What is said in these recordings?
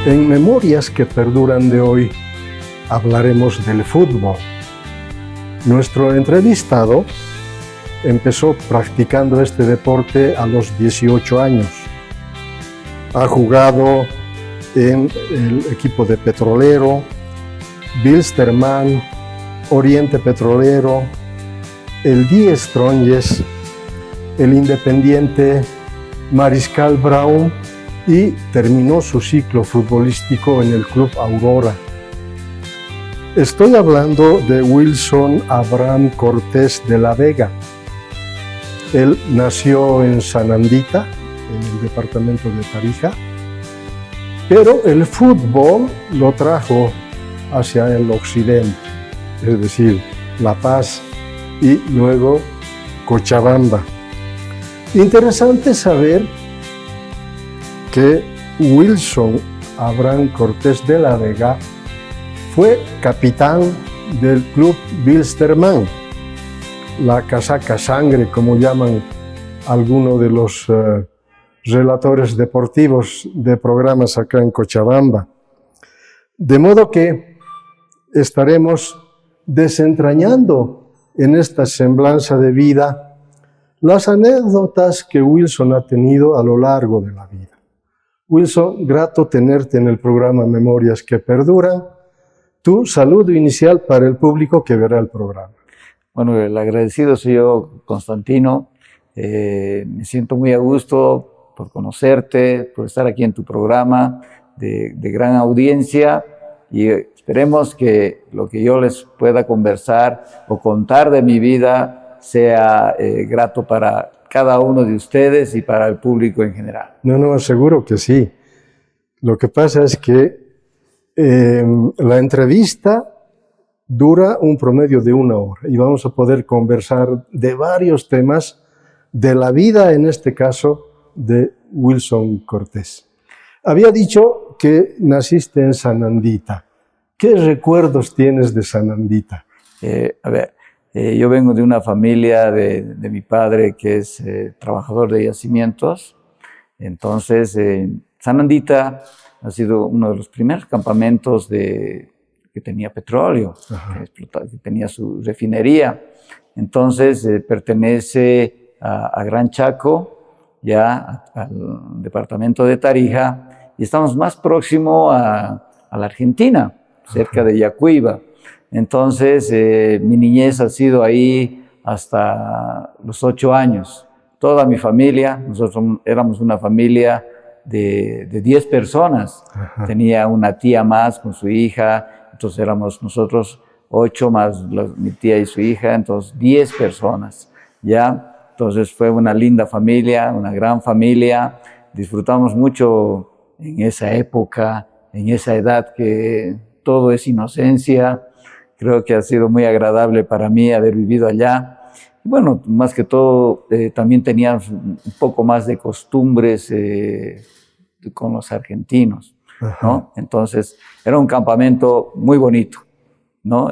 En Memorias que Perduran de hoy hablaremos del fútbol. Nuestro entrevistado empezó practicando este deporte a los 18 años. Ha jugado en el equipo de Petrolero, Wilstermann, Oriente Petrolero, el Die Strongest, el Independiente Mariscal Brown y terminó su ciclo futbolístico en el Club Aurora. Estoy hablando de Wilson Abraham Cortés de la Vega. Él nació en Sanandita, en el departamento de Tarija, pero el fútbol lo trajo hacia el occidente, es decir, La Paz y luego Cochabamba. Interesante saber que Wilson Abraham Cortés de la Vega fue capitán del club Wilstermann, la casaca sangre, como llaman algunos de los relatores deportivos de programas acá en Cochabamba. De modo que estaremos desentrañando en esta semblanza de vida las anécdotas que Wilson ha tenido a lo largo de la vida. Wilson, grato tenerte en el programa Memorias que Perduran. Tu saludo inicial para el público que verá el programa. Bueno, el agradecido soy yo, Constantino. Me siento muy a gusto por conocerte, por estar aquí en tu programa de gran audiencia, y esperemos que lo que yo les pueda conversar o contar de mi vida sea grato para cada uno de ustedes y para el público en general. No, seguro que sí. Lo que pasa es que la entrevista dura un promedio de 1 hora y vamos a poder conversar de varios temas de la vida, en este caso, de Wilson Cortés. Había dicho que naciste en Sanandita. ¿Qué recuerdos tienes de Sanandita? Yo vengo de una familia de mi padre que es trabajador de yacimientos. Entonces, Sanandita ha sido uno de los primeros campamentos que tenía petróleo, que tenía su refinería. Entonces, pertenece a Gran Chaco, ya al departamento de Tarija, y estamos más próximo a la Argentina, cerca de Yacuiba. Entonces, mi niñez ha sido ahí hasta los 8 años. Toda mi familia, nosotros éramos una familia de 10 personas. Tenía una tía más con su hija, entonces éramos nosotros 8 más mi tía y su hija, entonces 10 personas, ¿ya? Entonces fue una linda familia, una gran familia. Disfrutamos mucho en esa época, en esa edad que todo es inocencia. Creo que ha sido muy agradable para mí haber vivido allá. Y bueno, más que todo, también teníamos un poco más de costumbres con los argentinos, ¿no? Entonces, era un campamento muy bonito, ¿no?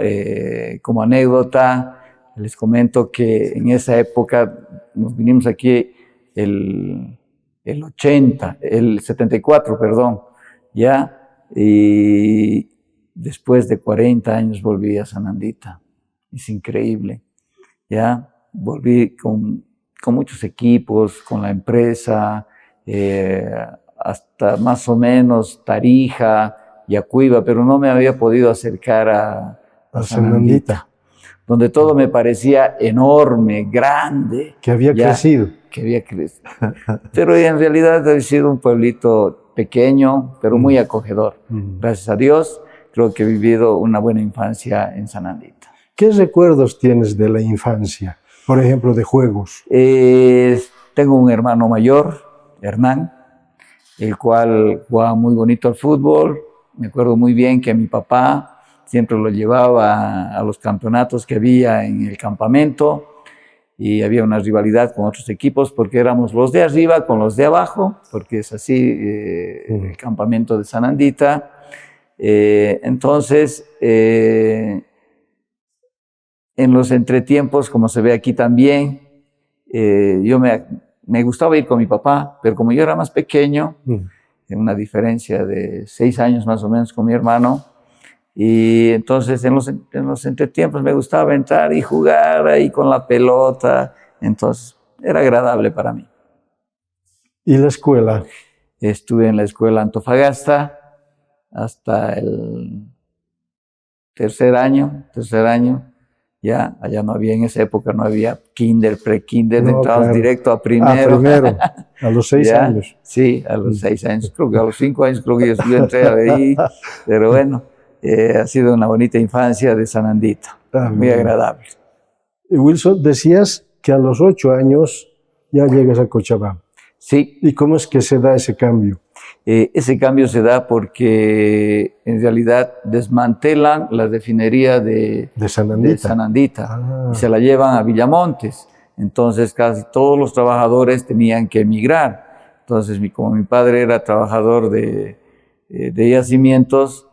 Como anécdota, les comento que en esa época nos vinimos aquí el 74, perdón, ¿ya? Y después de 40 años volví a Sanandita. Es increíble, ¿ya? Volví con muchos equipos, con la empresa, hasta más o menos Tarija, Yacuiba, pero no me había podido acercar a Sanandita, donde todo me parecía enorme, grande. Que había crecido. Que había crecido. Pero en realidad ha sido un pueblito pequeño, pero muy acogedor. Gracias a Dios, creo que he vivido una buena infancia en Sanandita. ¿Qué recuerdos tienes de la infancia? Por ejemplo, de juegos. Tengo un hermano mayor, Hernán, el cual jugaba muy bonito al fútbol. Me acuerdo muy bien que mi papá siempre lo llevaba a los campeonatos que había en el campamento, y había una rivalidad con otros equipos porque éramos los de arriba con los de abajo, porque es así el campamento de Sanandita. Entonces, en los entretiempos, como se ve aquí también, yo me gustaba ir con mi papá, pero como yo era más pequeño, una diferencia de 6 años más o menos con mi hermano. Y entonces en los entretiempos me gustaba entrar y jugar ahí con la pelota. Entonces era agradable para mí. ¿Y la escuela? Estuve en la escuela Antofagasta hasta el tercer año. Ya, allá no había, en esa época no había kinder, pre-kinder, No, entramos claro. directo a primero. Primero, a los 6 ¿Ya? años. Sí, a los 6 años, creo que a los 5 años creo que yo entré ahí, pero bueno, ha sido una bonita infancia de Sanandito, muy agradable. Y Wilson, decías que a los 8 años ya llegas a Cochabamba. Sí. ¿Y cómo es que se da ese cambio? Ese cambio se da porque en realidad desmantelan la refinería de Sanandita y se la llevan a Villamontes. Entonces casi todos los trabajadores tenían que emigrar. Entonces como mi padre era trabajador de yacimientos,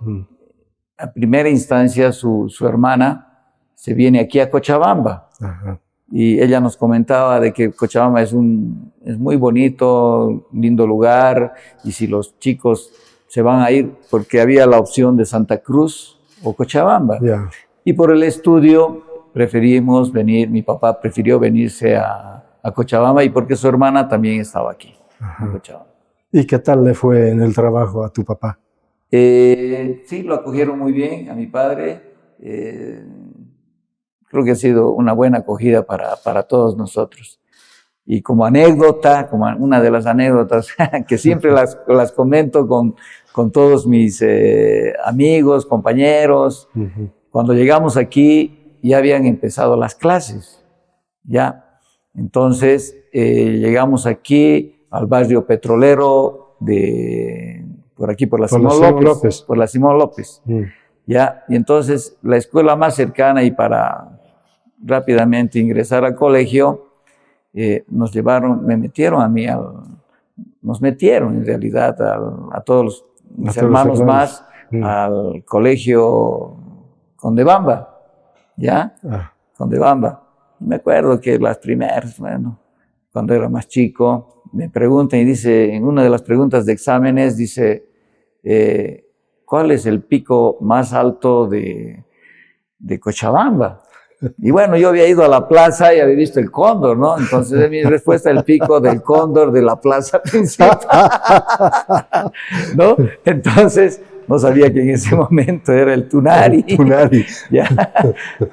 a primera instancia su hermana se viene aquí a Cochabamba. Ajá. Y ella nos comentaba de que Cochabamba es muy bonito, lindo lugar, y si los chicos se van a ir, porque había la opción de Santa Cruz o Cochabamba. Yeah. Y por el estudio preferimos venir, mi papá prefirió venirse a Cochabamba, y porque su hermana también estaba aquí, en Cochabamba. ¿Y qué tal le fue en el trabajo a tu papá? Sí, lo acogieron muy bien a mi padre. Creo que ha sido una buena acogida para todos nosotros. Y como anécdota, como una de las anécdotas que siempre las comento con todos mis amigos, compañeros, cuando llegamos aquí ya habían empezado las clases, ¿ya? Entonces llegamos aquí al barrio petrolero por aquí, por la Simón López. ¿Ya? Y entonces la escuela más cercana, y para rápidamente ingresar al colegio, nos metieron en realidad a todos mis hermanos más al colegio Condebamba, ¿ya? Condebamba. Me acuerdo que las primeras, bueno, cuando era más chico, me preguntan y dice, en una de las preguntas de exámenes, dice, ¿cuál es el pico más alto de Cochabamba? Y bueno, yo había ido a la plaza y había visto el cóndor, ¿no? Entonces mi respuesta, el pico del cóndor de la plaza principal, ¿no? Entonces no sabía que en ese momento era el Tunari. ¿Ya?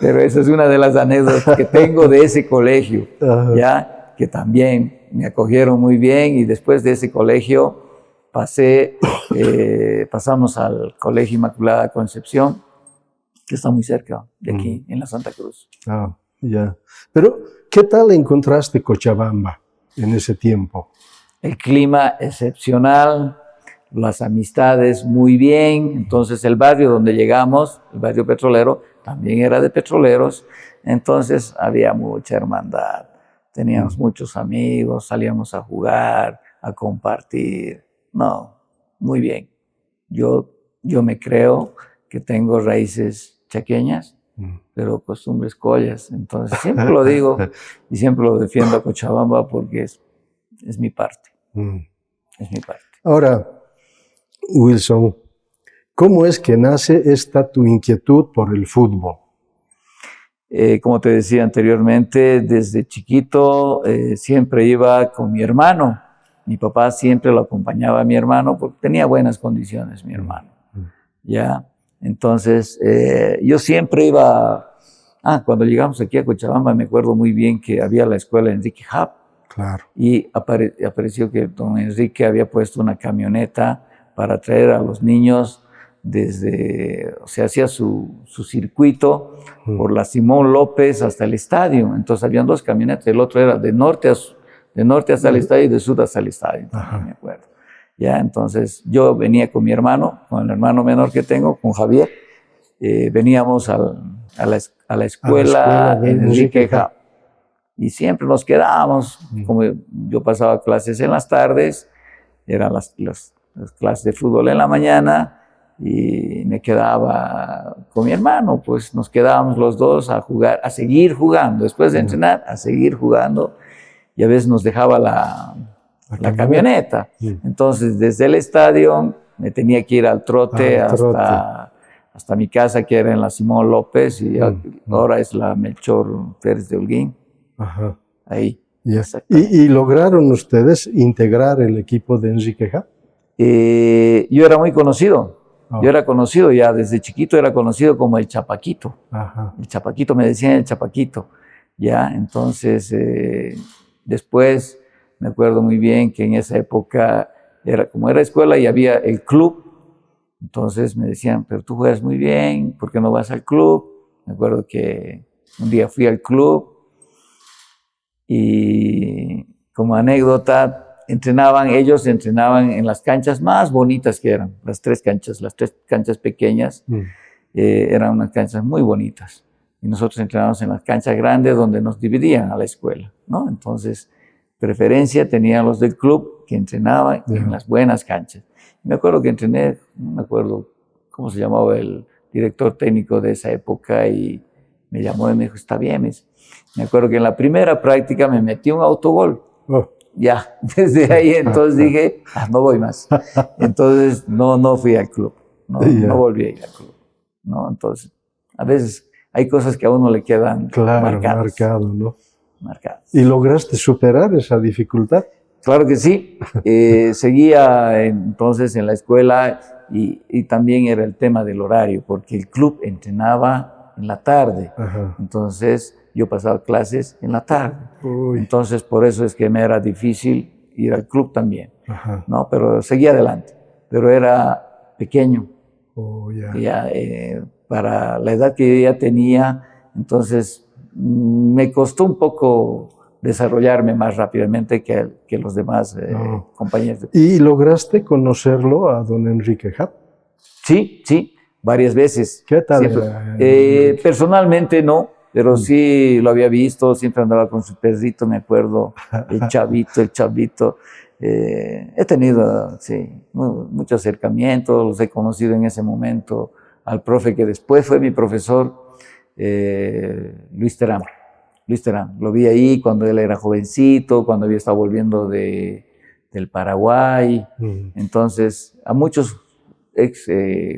Pero esa es una de las anécdotas que tengo de ese colegio, ¿ya? Que también me acogieron muy bien, y después de ese colegio pasamos al Colegio Inmaculada Concepción, que está muy cerca de aquí, en la Santa Cruz. Ya. Pero, ¿qué tal encontraste Cochabamba en ese tiempo? El clima excepcional, las amistades muy bien. Entonces, el barrio donde llegamos, el barrio petrolero, también era de petroleros. Entonces, había mucha hermandad. Teníamos muchos amigos, salíamos a jugar, a compartir. No, muy bien. Yo me creo que tengo raíces chaqueñas, pero costumbres collas. Entonces siempre lo digo y siempre lo defiendo a Cochabamba porque es mi parte. Es mi parte. Ahora, Wilson, ¿cómo es que nace esta tu inquietud por el fútbol? Como te decía anteriormente, desde chiquito siempre iba con mi hermano. Mi papá siempre lo acompañaba a mi hermano porque tenía buenas condiciones, mi hermano. ¿Ya? Entonces, yo siempre iba... cuando llegamos aquí a Cochabamba, me acuerdo muy bien que había la escuela Enrique Hub. Claro. Y apareció que don Enrique había puesto una camioneta para traer a los niños o sea, hacía su circuito por la Simón López hasta el estadio. Entonces, habían 2 camionetas. El otro era de norte hasta el estadio y de sur hasta el estadio, también me acuerdo. Ya, entonces yo venía con mi hermano, con el hermano menor que tengo, con Javier. Veníamos a la escuela de Enrique Hub. Y siempre nos quedábamos, como yo pasaba clases en las tardes, eran las clases de fútbol en la mañana, y me quedaba con mi hermano, pues nos quedábamos los dos a jugar, a seguir jugando, después de entrenar, a seguir jugando. Y a veces nos dejaba la camioneta. Sí. Entonces, desde el estadio me tenía que ir al trote, hasta mi casa, que era en la Simón López, y ahora es la Melchor Pérez de Holguín. Ajá. Ahí. Ya. ¿Y lograron ustedes integrar el equipo de Enrique Hub? Yo era muy conocido. Oh. Yo era conocido ya desde chiquito, era conocido como el Chapaquito. Ajá. El Chapaquito, me decían el Chapaquito. Ya, entonces, después me acuerdo muy bien que en esa época, como era escuela y había el club, entonces me decían, pero tú juegas muy bien, ¿por qué no vas al club? Me acuerdo que un día fui al club y como anécdota, ellos entrenaban en las canchas más bonitas que eran, las tres canchas pequeñas, eran unas canchas muy bonitas. Y nosotros entrenábamos en las canchas grandes donde nos dividían a la escuela, ¿no? Entonces, preferencia tenían los del club que entrenaban en las buenas canchas. Me acuerdo que entrené, no me acuerdo cómo se llamaba el director técnico de esa época, y me llamó y me dijo, está bien. Me acuerdo que en la primera práctica me metí un autogol. Oh. Ya, desde ahí entonces dije, no voy más. Entonces no fui al club, no volví a ir al club, ¿no? Entonces, a veces hay cosas que a uno le quedan marcado, ¿no? Marcadas. ¿Y lograste superar esa dificultad? Claro que sí. Seguía entonces en la escuela y también era el tema del horario, porque el club entrenaba en la tarde. Ajá. Entonces yo pasaba clases en la tarde. Uy. Entonces por eso es que me era difícil ir al club también. Ajá. ¿No? Pero seguía adelante. Pero era pequeño. Oh, ya, para la edad que yo ya tenía, entonces me costó un poco desarrollarme más rápidamente que los demás compañeros. ¿Y lograste conocerlo a don Enrique Hub? Sí, varias veces. ¿Qué tal? Personalmente no, pero sí lo había visto, siempre andaba con su perrito, me acuerdo, el chavito. He tenido, mucho acercamiento, los he conocido en ese momento, al profe que después fue mi profesor, Luis Terán. Lo vi ahí cuando él era jovencito, cuando había estado volviendo del Paraguay. Entonces, a muchos ex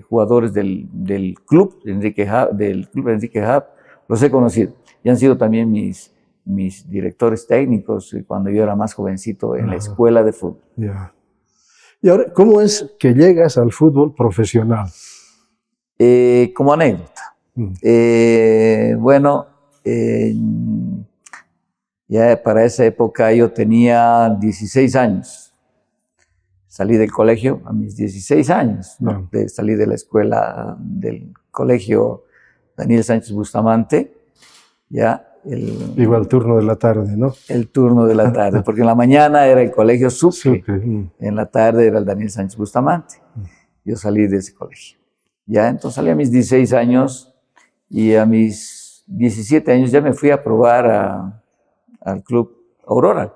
jugadores del club Enrique Hub, los he conocido. Y han sido también mis directores técnicos cuando yo era más jovencito en la escuela de fútbol. Yeah. Y ahora, ¿cómo es que llegas al fútbol profesional? Como anécdota. Bueno, ya para esa época yo tenía 16 años. Salí del colegio a mis 16 años, ¿no? Salí de la escuela del colegio Daniel Sánchez Bustamante, ya. Igual turno de la tarde, ¿no? El turno de la tarde, porque en la mañana era el colegio Sucre, en la tarde era el Daniel Sánchez Bustamante. Yo salí de ese colegio. Ya, entonces salí a mis 16 años y a mis 17 años ya me fui a probar al Club Aurora.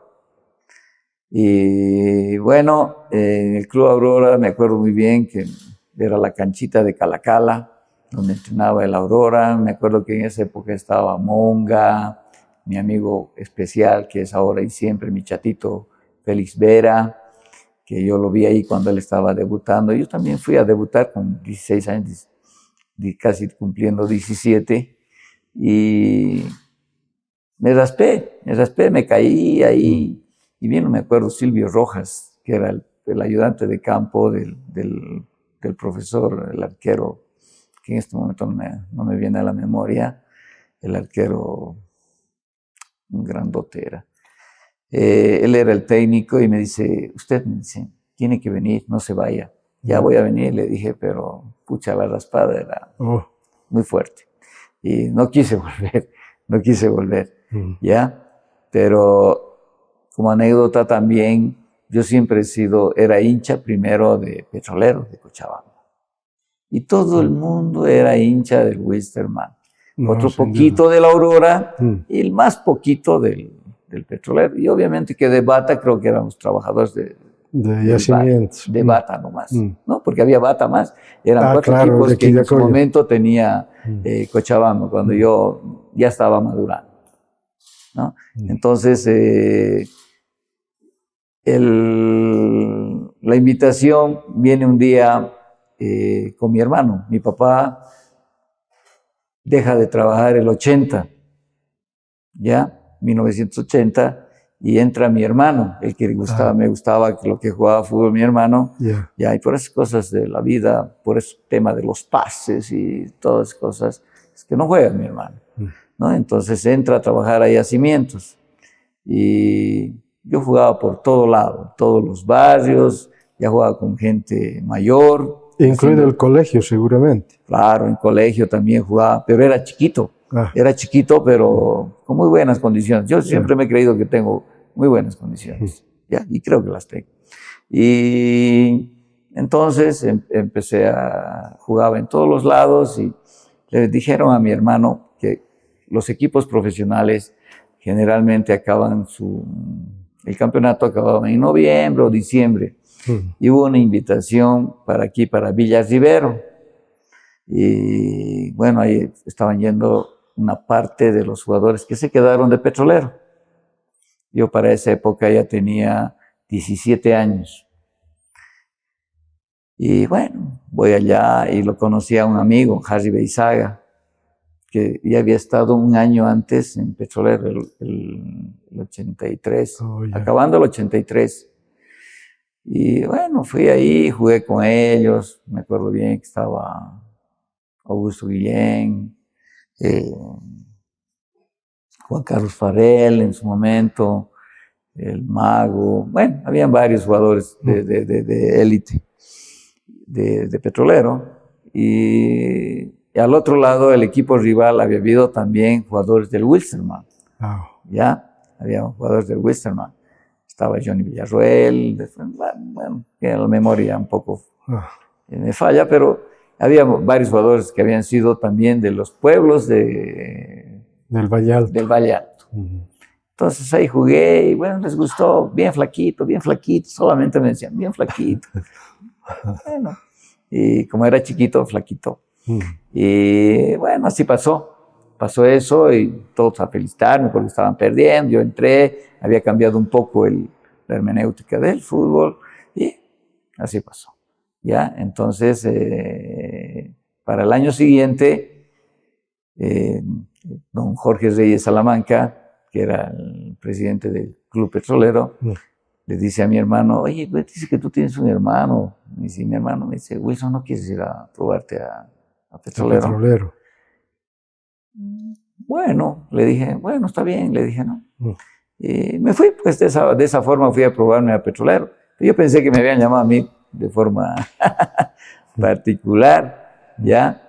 Y bueno, en el Club Aurora me acuerdo muy bien que era la canchita de Calacala, donde entrenaba el Aurora. Me acuerdo que en esa época estaba Monga, mi amigo especial, que es ahora y siempre mi chatito Félix Vera, que yo lo vi ahí cuando él estaba debutando. Yo también fui a debutar con 16 años, casi cumpliendo 17, y me raspé, me caí ahí. Y bien, me acuerdo Silvio Rojas, que era el ayudante de campo del profesor, el arquero, que en este momento no me viene a la memoria, el arquero, un grandote era. Él era el técnico y me dice, usted me dice, tiene que venir, no se vaya. Ya voy a venir, le dije, pero pucha, la raspada era muy fuerte. Y no quise volver, ¿ya? Pero como anécdota también, yo siempre era hincha primero de Petroleros de Cochabamba. Y todo el mundo era hincha del Wilstermann. Otro poquito de la Aurora y el más poquito del Petrolero. Y obviamente que de Bata creo que éramos trabajadores de yacimientos. De Bata nomás, ¿no? Porque había Bata más. Eran 4 equipos que en su momento tenía Cochabamba, cuando yo ya estaba madurando, ¿no? Entonces, La invitación viene un día con mi hermano. Mi papá deja de trabajar el 80, ¿ya? 1980, y entra mi hermano, el que me gustaba lo que jugaba fútbol mi hermano, ya, y por esas cosas de la vida, por ese tema de los pases y todas esas cosas, es que no juega mi hermano, ¿no? Entonces entra a trabajar ahí a Cimientos, y yo jugaba por todo lado, todos los barrios, ya jugaba con gente mayor. Incluido el colegio, seguramente. Claro, en colegio también jugaba, pero era chiquito. Era chiquito, pero con muy buenas condiciones. Yo siempre me he creído que tengo muy buenas condiciones, ¿ya? Y creo que las tengo. Y entonces jugaba en todos los lados, y le dijeron a mi hermano que los equipos profesionales generalmente el campeonato acababa en noviembre o diciembre. Y hubo una invitación para Villas Rivero. Y bueno, ahí estaban yendo una parte de los jugadores que se quedaron de Petrolero. Yo para esa época ya tenía 17 años. Y bueno, voy allá y lo conocí a un amigo, Harry Beizaga, que ya había estado un año antes en Petrolero, el 83, acabando el 83. Y bueno, fui ahí, jugué con ellos, me acuerdo bien que estaba Augusto Guillén, Juan Carlos Farrell en su momento, el Mago, bueno, habían varios jugadores de élite, de Petrolero, y al otro lado el equipo rival había habido también jugadores del Wilstermann, ya, había jugadores del Wilstermann, estaba Johnny Villarroel, bueno, que la memoria un poco me falla, pero había varios jugadores que habían sido también de los pueblos del Valle Alto. Entonces ahí jugué y bueno, les gustó, bien flaquito, solamente me decían, bien flaquito. Bueno, y como era chiquito, flaquito. Y bueno, así pasó eso y todos a felicitarme porque estaban perdiendo. Yo entré, había cambiado un poco la hermenéutica del fútbol y así pasó. ¿Ya? Entonces, para el año siguiente, don Jorge Reyes Salamanca, que era el presidente del Club Petrolero, le dice a mi hermano, oye, dice que tú tienes un hermano. Y si mi hermano me dice, Wilson, ¿no quieres ir a probarte a Petrolero? Bueno, le dije, bueno, está bien, le dije, ¿no? Y me fui, pues de esa forma fui a probarme a Petrolero. Yo pensé que me habían llamado a mí de forma particular, ¿ya?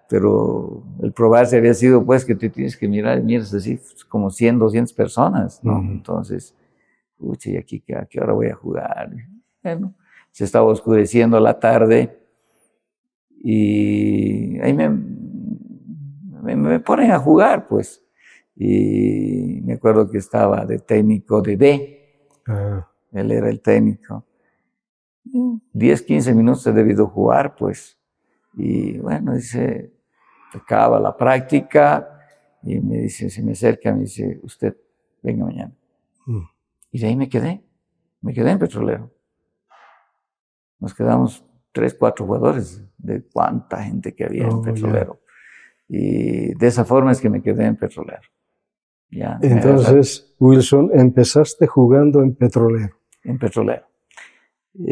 Pero el probarse había sido, pues, que te tienes que miras así como 100, 200 personas, ¿no? Entonces, ¿y aquí a qué hora voy a jugar? Bueno, se estaba oscureciendo la tarde y ahí me ponen a jugar, pues. Y me acuerdo que estaba de técnico de D. Él era el técnico. 10, 15 minutos he debido jugar, pues. Y bueno, dice, acaba la práctica y me dice, se me acerca, me dice, usted, venga mañana. Y de ahí me quedé en Petrolero. Nos quedamos 3, 4 jugadores de cuánta gente que había en Petrolero. Y de esa forma es que me quedé en Petrolero. Ya, entonces, Wilson, empezaste jugando en Petrolero. En Petrolero.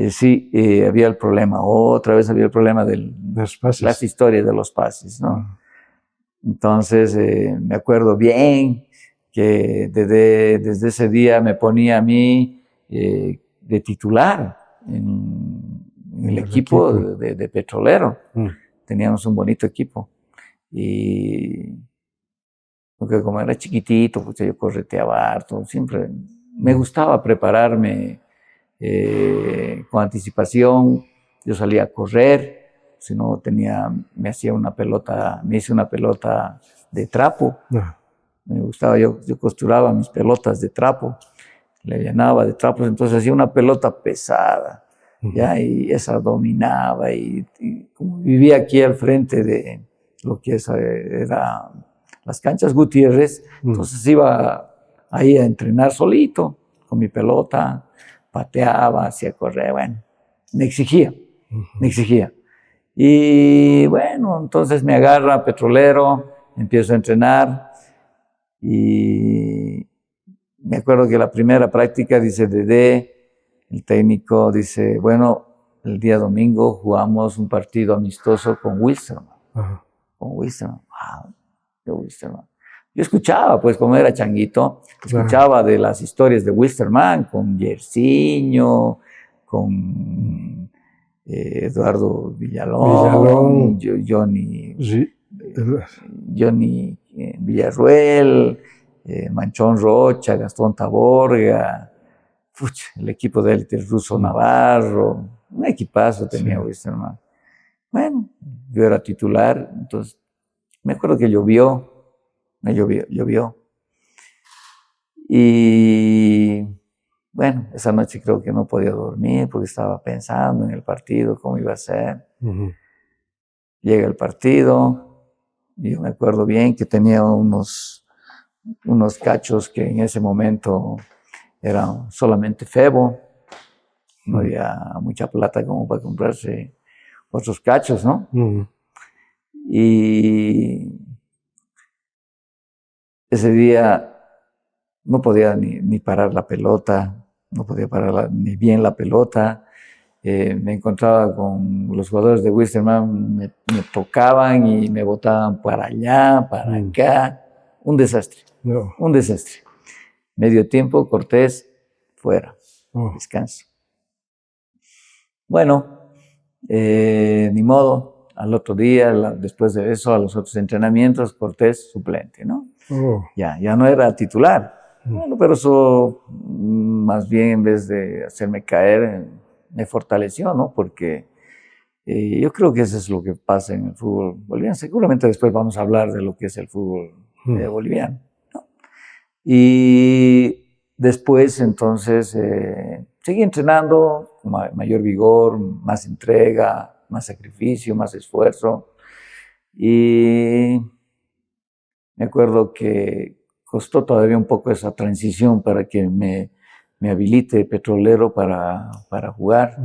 Sí, había el problema, otra vez había el problema de las historias de los pases, ¿no? Entonces, me acuerdo bien que desde ese día me ponía a mí de titular en el equipo de Petrolero. Teníamos un bonito equipo. Y porque como era chiquitito, pues yo correteaba harto, siempre me gustaba prepararme con anticipación. Yo salía a correr, si no me hice una pelota de trapo. Me gustaba, yo costuraba mis pelotas de trapo, le llenaba de trapos, entonces hacía una pelota pesada, ¿ya? Y esa dominaba, y como vivía aquí al frente de lo que era las canchas Gutiérrez, entonces iba ahí a entrenar solito, con mi pelota, pateaba, hacía correr, bueno, me exigía. Y bueno, entonces me agarra Petrolero, empiezo a entrenar y me acuerdo que la primera práctica dice Dedé, el técnico dice, bueno, el día domingo jugamos un partido amistoso con Wilstermann. Con Wilstermann. Wow, de Wilstermann. Yo escuchaba, pues, como era changuito, escuchaba de las historias de Wilstermann con Yersinho, con Eduardo Villalón, Johnny Villarruel, Manchón Rocha, Gastón Taborga, el equipo de élite Russo Navarro, un equipazo tenía Wilstermann. Bueno, yo era titular, entonces me acuerdo que llovió. Y bueno, esa noche creo que no podía dormir porque estaba pensando en el partido, cómo iba a ser. Llega el partido, y yo me acuerdo bien que tenía unos cachos que en ese momento eran solamente Febo, no había mucha plata como para comprarse otros cachos, ¿no? Y ese día no podía ni parar la pelota, no podía parar ni bien la pelota. Me encontraba con los jugadores de Wilstermann, me tocaban y me botaban para allá, para acá. Un desastre, un desastre. Medio tiempo, Cortés, fuera, descanso. Bueno, ni modo, al otro día, después de eso, a los otros entrenamientos, Cortés suplente, ¿no? Ya no era titular. Bueno, pero eso más bien en vez de hacerme caer, me fortaleció, ¿no? Porque yo creo que eso es lo que pasa en el fútbol boliviano. Seguramente después vamos a hablar de lo que es el fútbol boliviano, ¿no? Y después, entonces, seguí entrenando con mayor vigor, más entrega, más sacrificio, más esfuerzo. Y me acuerdo que costó todavía un poco esa transición para que me habilite Petrolero para jugar.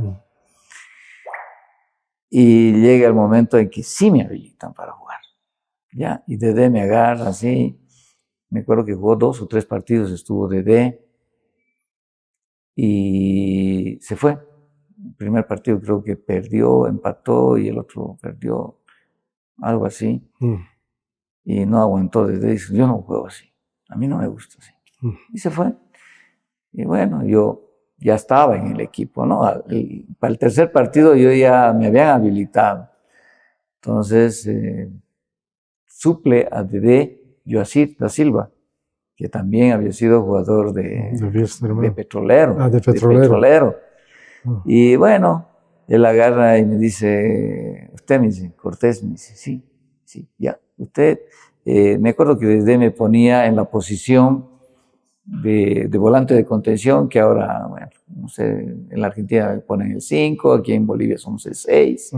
Y llega el momento en que sí me habilitan para jugar. ¿Ya? Y Dedé me agarra así. Me acuerdo que jugó 2 o 3 partidos, estuvo Dedé. Y se fue. El primer partido creo que perdió, empató y el otro perdió, algo así. Y no aguantó Dedé. Dice, yo no juego así. A mí no me gusta así. Y se fue. Y bueno, yo ya estaba en el equipo, ¿no? Para el tercer partido yo ya me habían habilitado. Entonces, suple a Dedé Joacir da Silva, que también había sido jugador de Petrolero. De Petrolero. Y bueno, él agarra y me dice, usted me dice, Cortés, me dice, sí, ya, usted, me acuerdo que Dedé me ponía en la posición de volante de contención, que ahora, bueno, no sé, en la Argentina ponen el 5, aquí en Bolivia somos el 6,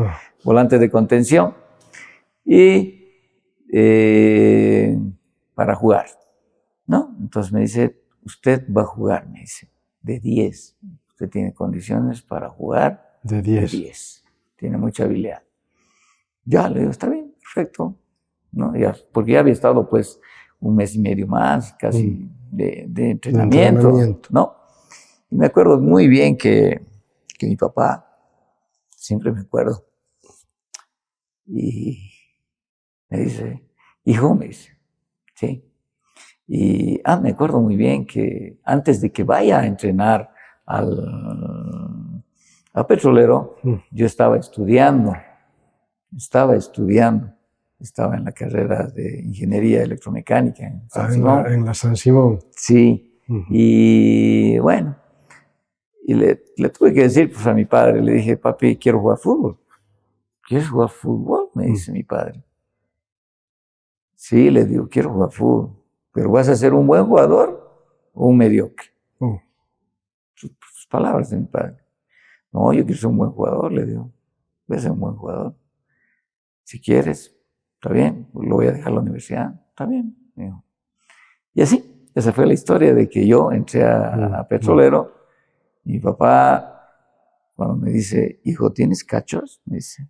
volante de contención, y para jugar, ¿no? Entonces me dice, usted va a jugar, me dice, de 10, usted tiene condiciones para jugar de 10, tiene mucha habilidad. Ya, le digo, está bien, perfecto, ¿no? Ya, porque ya había estado pues un mes y medio más, casi de entrenamiento, ¿no? Y me acuerdo muy bien que mi papá, siempre me acuerdo, y me dice, hijo, me dice, sí. Y me acuerdo muy bien que antes de que vaya a entrenar a Petrolero, yo estaba estudiando, estaba en la carrera de Ingeniería Electromecánica en San Simón. En la San Simón. Sí, y bueno, y le tuve que decir pues, a mi padre, le dije, papi, quiero jugar fútbol. ¿Quieres jugar fútbol? Me dice mi padre. Sí, le digo, quiero jugar fútbol, pero ¿vas a ser un buen jugador o un mediocre? Sus palabras de mi padre. No, yo quiero ser un buen jugador, le digo. Voy a ser un buen jugador. Si quieres, está bien, lo voy a dejar a la universidad, está bien. Digo. Y así, esa fue la historia de que yo entré a Petrolero Mi papá, cuando me dice, hijo, ¿tienes cachos? Me dice,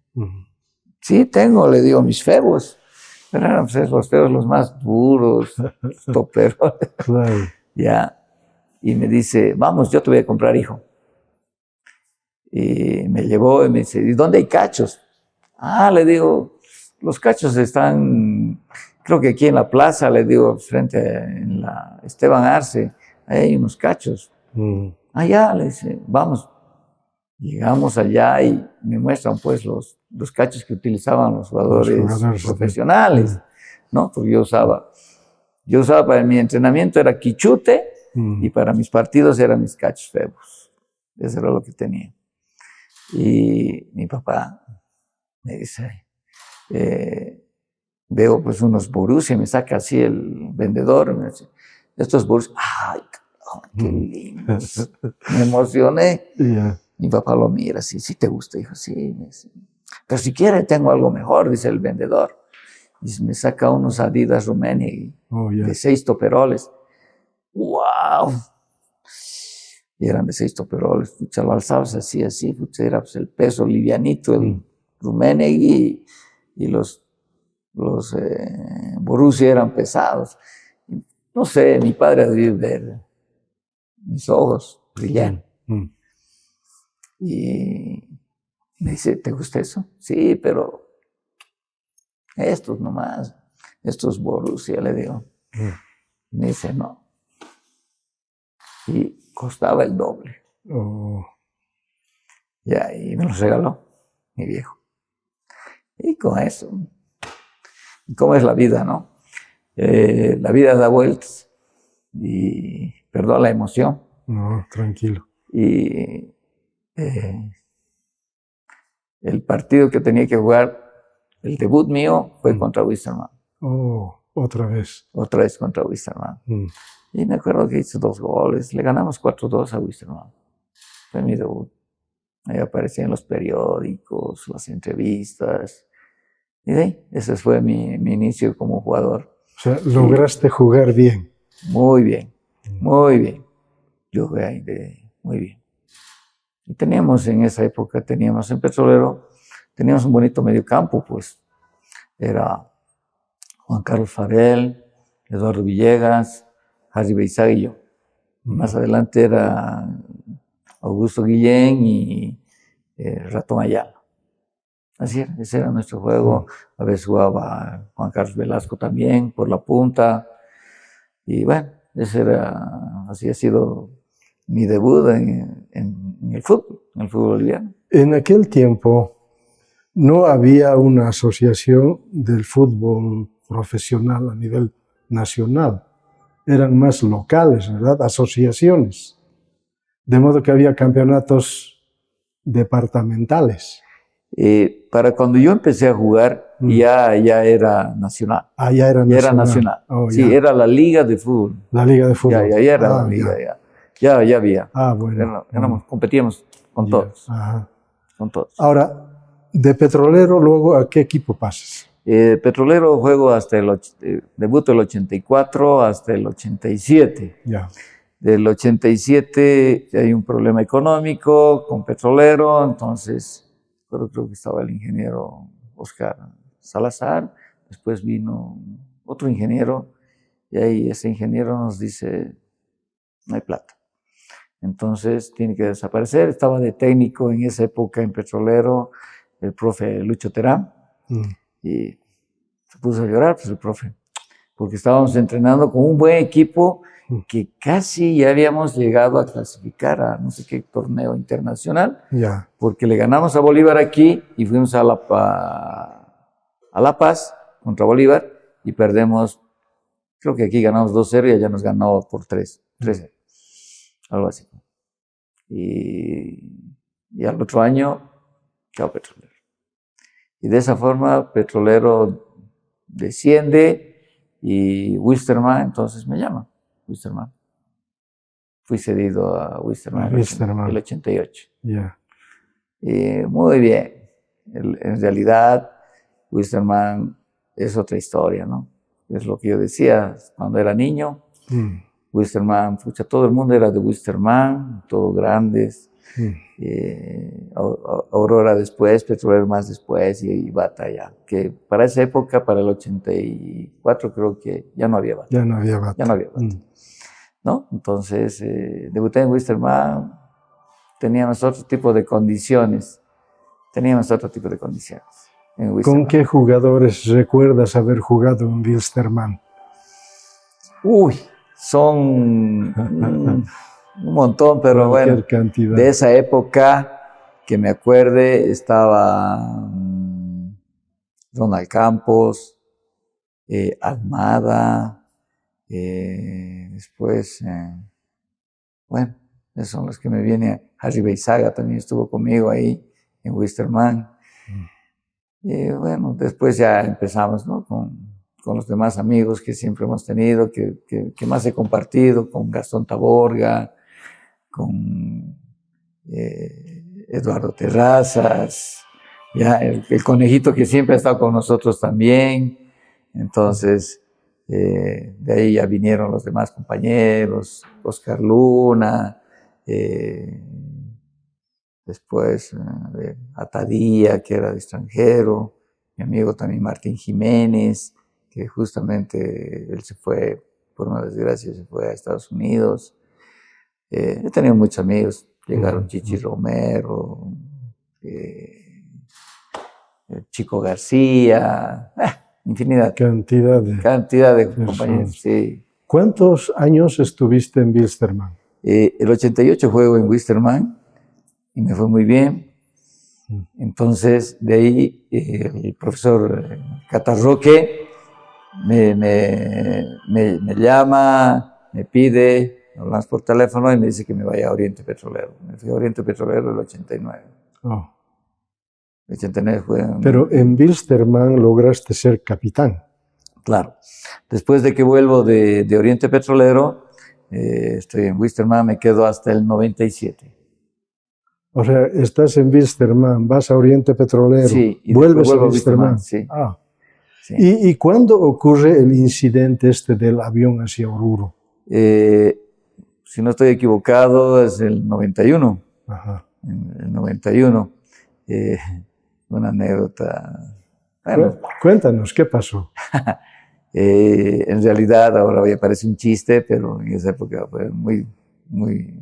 sí, tengo, le digo, mis febos. Pero eran pues, los febos los más duros, toperos. Claro. Ya. Y me dice, vamos, yo te voy a comprar, hijo. Y me llevó y me dice, ¿y dónde hay cachos? Ah, le digo, los cachos están, creo que aquí en la plaza, le digo, frente en la Esteban Arce, ahí hay unos cachos. Allá, le dice, vamos. Llegamos allá y me muestran pues los cachos que utilizaban los jugadores profesionales, ¿no? Porque yo usaba para mi entrenamiento era quichute y para mis partidos eran mis cachos febos. Eso era lo que tenía. Y mi papá me dice, veo pues unos Borussia, me saca así el vendedor, me dice, estos Borussia, ¡ay, qué lindos! Me emocioné. Yeah. Mi papá lo mira así, ¿sí te gusta? Dijo, sí. Me dice, pero si quiere tengo algo mejor, dice el vendedor. Y me saca unos Adidas Rummenigge de 6 toperoles. ¡Wow! Y eran de 6 toperoles. Pucha, lo alzabas así. Pucha, era pues, el peso livianito, el Rummenigge y los Borussia eran pesados. No sé, mi padre debió ver mis ojos brillan. Y me dice, ¿te gusta eso? Sí, pero estos nomás, estos Borussia, le digo. Y me dice, no. Y costaba el doble. Ya, y me los regaló mi viejo. Y con eso, ¿cómo es la vida, no? La vida da vueltas y perdón la emoción. No, tranquilo. Y el partido que tenía que jugar, el debut mío, fue contra Wisterman. Otra vez. Otra vez contra Wisterman. Y me acuerdo que hice 2 goles. Le ganamos 4-2 a Wisterman. Fue mi debut. Ahí aparecía en los periódicos, las entrevistas. Y de ahí, ese fue mi inicio como jugador. O sea, lograste jugar bien. Muy bien, muy bien. Yo jugué ahí muy bien. Y teníamos en esa época, en Petrolero, teníamos un bonito mediocampo, pues. Era Juan Carlos Farel, Eduardo Villegas, Harry Beizaga y yo. Más adelante era Augusto Guillén y Ratón Ayala. Así era, ese era nuestro juego. A veces jugaba Juan Carlos Velasco también, por la punta. Y bueno, así ha sido mi debut en el fútbol boliviano. En aquel tiempo no había una asociación del fútbol profesional a nivel nacional. Eran más locales, ¿verdad? Asociaciones. De modo que había campeonatos departamentales. Para cuando yo empecé a jugar, ya era nacional. Ya era nacional. Ya era nacional. Sí, era la Liga de Fútbol. La Liga de Fútbol. Ya era la Liga, ya había. Bueno. Competíamos con todos. Ajá. Con todos. Ahora, de Petrolero, luego, ¿a qué equipo pasas? Petrolero juego hasta debuto el 84 hasta el 87. Ya. Del 87 hay un problema económico con Petrolero, entonces creo que estaba el ingeniero Oscar Salazar, después vino otro ingeniero y ahí ese ingeniero nos dice, no hay plata. Entonces tiene que desaparecer. Estaba de técnico en esa época en Petrolero el profe Lucho Terán y se puso a llorar pues el profe, porque estábamos entrenando con un buen equipo que casi ya habíamos llegado a clasificar a no sé qué torneo internacional, porque le ganamos a Bolívar aquí y fuimos a La Paz contra Bolívar y perdemos, creo que aquí ganamos 2-0 y allá nos ganó por 3-0, algo así. Y al otro año, chao Petrolero. Y de esa forma Petrolero desciende y Wisterman entonces me llama. Wisterman. Fui cedido a Wisterman en el 88. Muy bien. En realidad, Wisterman es otra historia, ¿no? Es lo que yo decía cuando era niño. Wilstermann, pucha, todo el mundo era de Wilstermann, todos grandes. Aurora después, Petrolero más después y Bata ya. Que para esa época, para el 84, creo que ya no había Bata. Ya no había Bata. Ya no había Bata. ¿No? Entonces, debuté en Wilstermann, teníamos otro tipo de condiciones. ¿Con qué jugadores recuerdas haber jugado en Wilstermann? Uy, son un montón, pero bueno, cantidad. De esa época que me acuerde estaba Ronald Campos, Almada, después, bueno, esos son los que me vienen. Harry Beizaga también estuvo conmigo ahí en Wilstermann. Y bueno, después ya empezamos, ¿no? Con los demás amigos que siempre hemos tenido, que más he compartido, con Gastón Taborga, con Eduardo Terrazas, ya el conejito que siempre ha estado con nosotros también. Entonces, de ahí ya vinieron los demás compañeros, Oscar Luna, después Atadía, que era de extranjero, mi amigo también Martín Jiménez, que justamente él se fue, por una desgracia, se fue a Estados Unidos. He tenido muchos amigos, llegaron Chichi Romero, Chico García, infinidad. Cantidad de compañeros, sí. ¿Cuántos años estuviste en Wilstermann? El 88 juego en Wilstermann y me fue muy bien. Entonces, de ahí el profesor Catarroque me llama, me pide, hablamos por teléfono y me dice que me vaya a Oriente Petrolero. Me fui a Oriente Petrolero el 89. Oh. El 89 fue... Pero en Wilstermann lograste ser capitán. Claro. Después de que vuelvo de Oriente Petrolero, estoy en Wilstermann, me quedo hasta el 97. O sea, estás en Wilstermann, vas a Oriente Petrolero, sí, y vuelves a Wilstermann. Sí. Ah. Sí. ¿Y cuándo ocurre el incidente del avión hacia Oruro? Si no estoy equivocado, es el 91. Ajá. En el 91. Una anécdota. Bueno, cuéntanos, ¿qué pasó? En realidad, ahora ya parece un chiste, pero en esa época fue muy, muy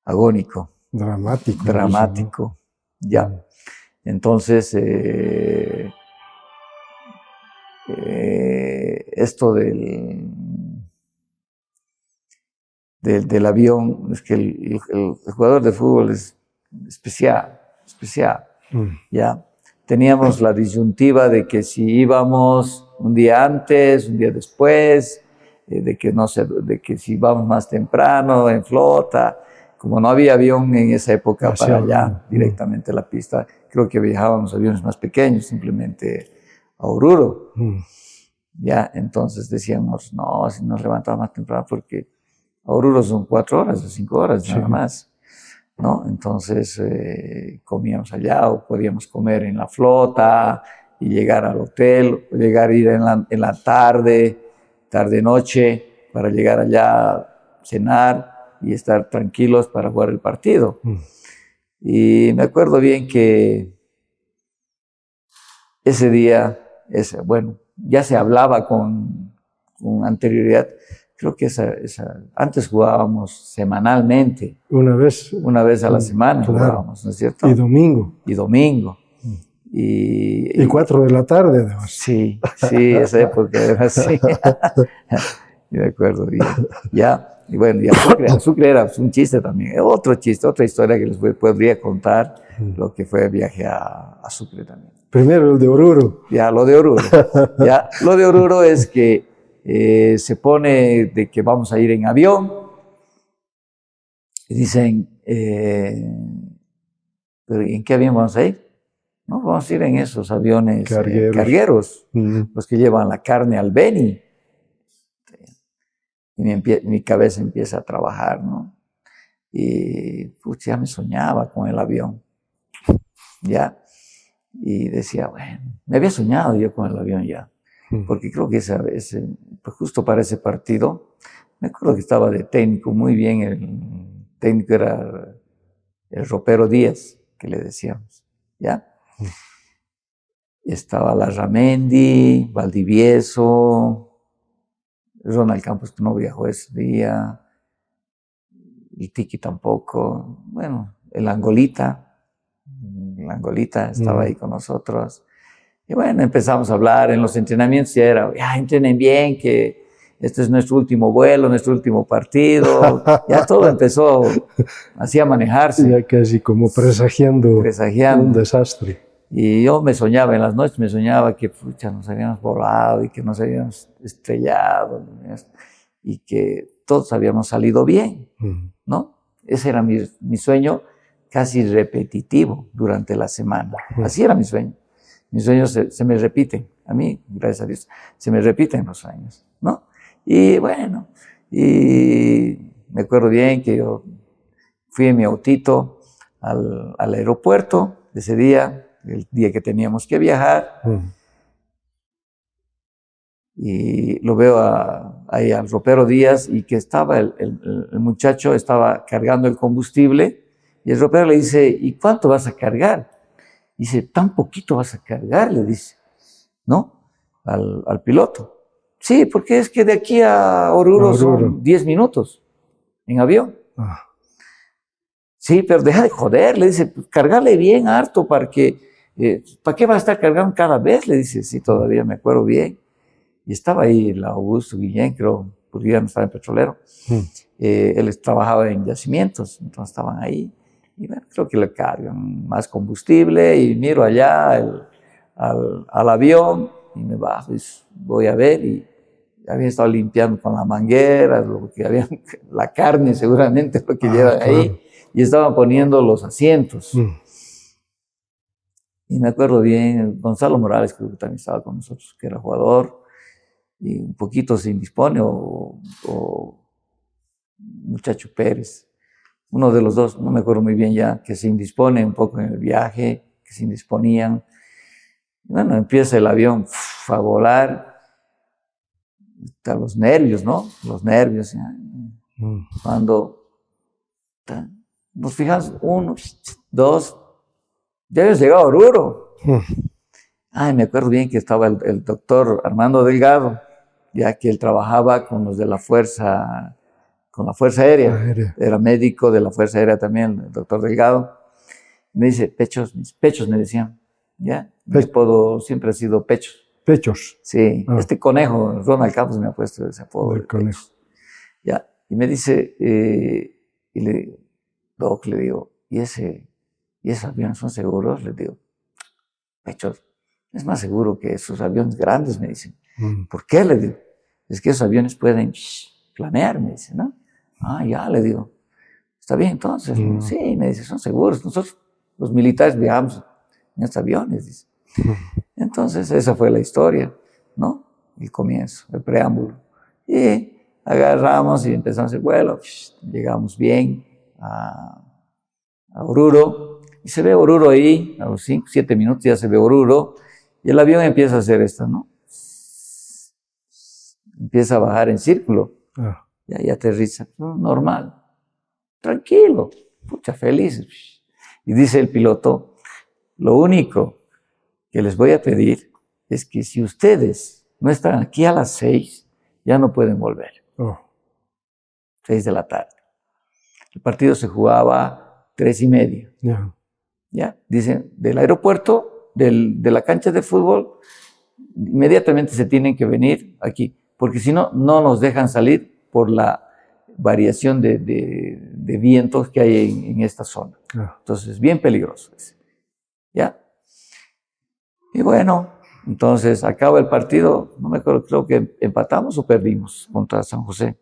agónico. Dramático. Dramático, ¿no? Ya. Entonces, esto del avión, es que el jugador de fútbol es especial. Ya. Teníamos la disyuntiva de que si íbamos un día antes, un día después, de que si íbamos más temprano en flota. Como no había avión en esa época para allá, directamente a la pista, creo que viajábamos aviones más pequeños, simplemente a Oruro. Ya, entonces decíamos, no, si nos levantamos más temprano, porque a Oruro son 4 horas o 5 horas nada más, ¿no? Entonces comíamos allá o podíamos comer en la flota y llegar al hotel, o ir en la tarde-noche, para llegar allá, cenar y estar tranquilos para jugar el partido. Y me acuerdo bien que ese día, bueno, ya se hablaba con anterioridad. Creo que antes jugábamos semanalmente. Una vez a la semana jugábamos, ¿no es cierto? Y domingo. Y 4 de la tarde, además. Sí, esa época, además, sí. Me acuerdo bien. Ya. Y bueno, y Sucre era un chiste también, otro chiste, otra historia que les podría contar, lo que fue el viaje a Sucre también. Primero el de Oruro. Ya, lo de Oruro. Ya, lo de Oruro es que se pone de que vamos a ir en avión, y dicen, ¿pero en qué avión vamos a ir? No, vamos a ir en esos aviones cargueros, los que llevan la carne al Beni. Y mi cabeza empieza a trabajar, ¿no? Y ya me soñaba con el avión, ¿ya? Y decía, bueno, me había soñado yo con el avión ya, porque creo que pues justo para ese partido Me acuerdo que estaba de técnico muy bien, el técnico era el ropero Díaz, que le decíamos, ¿ya? Estaba Larramendi, Valdivieso, Ronald Campos, que no viajó ese día, el Tiki tampoco, bueno, el Angolita estaba ahí con nosotros. Y bueno, empezamos a hablar en los entrenamientos, ya entrenen bien, que este es nuestro último vuelo, nuestro último partido. Ya todo empezó así a manejarse. Ya casi como presagiando un desastre. Y yo me soñaba en las noches, me soñaba que nos habíamos volado y que nos habíamos estrellado y que todos habíamos salido bien, ¿no? Ese era mi sueño casi repetitivo durante la semana. Así era mi sueño. Mis sueños se me repiten. A mí, gracias a Dios, se me repiten los sueños, ¿no? Y bueno, y me acuerdo bien que yo fui en mi autito al aeropuerto ese día, el día que teníamos que viajar, y lo veo ahí al ropero Díaz, y que estaba el muchacho estaba cargando el combustible, y el ropero le dice, ¿y cuánto vas a cargar? Dice, tan poquito vas a cargar, le dice, ¿no? Al piloto. Sí, porque es que de aquí a Oruro son 10 minutos en avión. Sí, pero deja de joder, le dice, pues, cargarle bien harto para que, ¿para qué va a estar cargando cada vez? Le dice, sí, todavía me acuerdo bien. Y estaba ahí el Augusto Guillén, creo, porque ya no estaba en Petrolero. Él trabajaba en yacimientos, entonces estaban ahí. Y bueno, creo que le cargan más combustible y miro allá al avión y me bajo y voy a ver, y había estado limpiando con la manguera, lo que había, la carne seguramente, lo que llevan ahí, y estaban poniendo los asientos. Y me acuerdo bien, Gonzalo Morales creo que también estaba con nosotros, que era jugador, y un poquito se indispone, o muchacho Pérez, uno de los dos, no me acuerdo muy bien ya, que se indispone un poco en el viaje, que se indisponían. Y bueno, empieza el avión a volar, a los nervios, ¿no? Los nervios. Cuando nos fijamos, 1, 2, ya habíamos llegado a Oruro. Ay, me acuerdo bien que estaba el doctor Armando Delgado, ya que él trabajaba con los de la Fuerza Aérea. Era médico de la Fuerza Aérea también, el doctor Delgado. Me dice, Pechos, mis Pechos me decían, ¿ya? Mi apodo siempre ha sido Pechos. Pechos. Sí, este conejo, Ronald Campos me ha puesto ese apodo. El conejo. Pechos. Ya, y me dice, Doc, le digo, ¿y esos aviones son seguros? Le digo, Pechos, es más seguro que esos aviones grandes, me dicen. ¿Por qué? Le digo, es que esos aviones pueden planear, me dice, ¿no? Ah, ya, le digo, está bien entonces. Sí, me dice, son seguros. Nosotros, los militares, viajamos en estos aviones, dice. Entonces, esa fue la historia, ¿no? El comienzo, el preámbulo. Y agarramos y empezamos el vuelo. Llegamos bien a Oruro. Y se ve Oruro ahí, a los 5, 7 minutos ya se ve Oruro. Y el avión empieza a hacer esto, ¿no? Empieza a bajar en círculo. Y aterriza, normal, tranquilo, pucha, feliz. Y dice el piloto, lo único que les voy a pedir es que si ustedes no están aquí a las 6, ya no pueden volver. 6 de la tarde. El partido se jugaba 3:30. ¿Ya? Dicen, del aeropuerto, de la cancha de fútbol, inmediatamente se tienen que venir aquí, porque si no, no nos dejan salir por la variación de vientos que hay en esta zona. Entonces, es bien peligroso. ¿Ya? Y bueno, entonces acaba el partido, no me acuerdo, creo que empatamos o perdimos contra San José.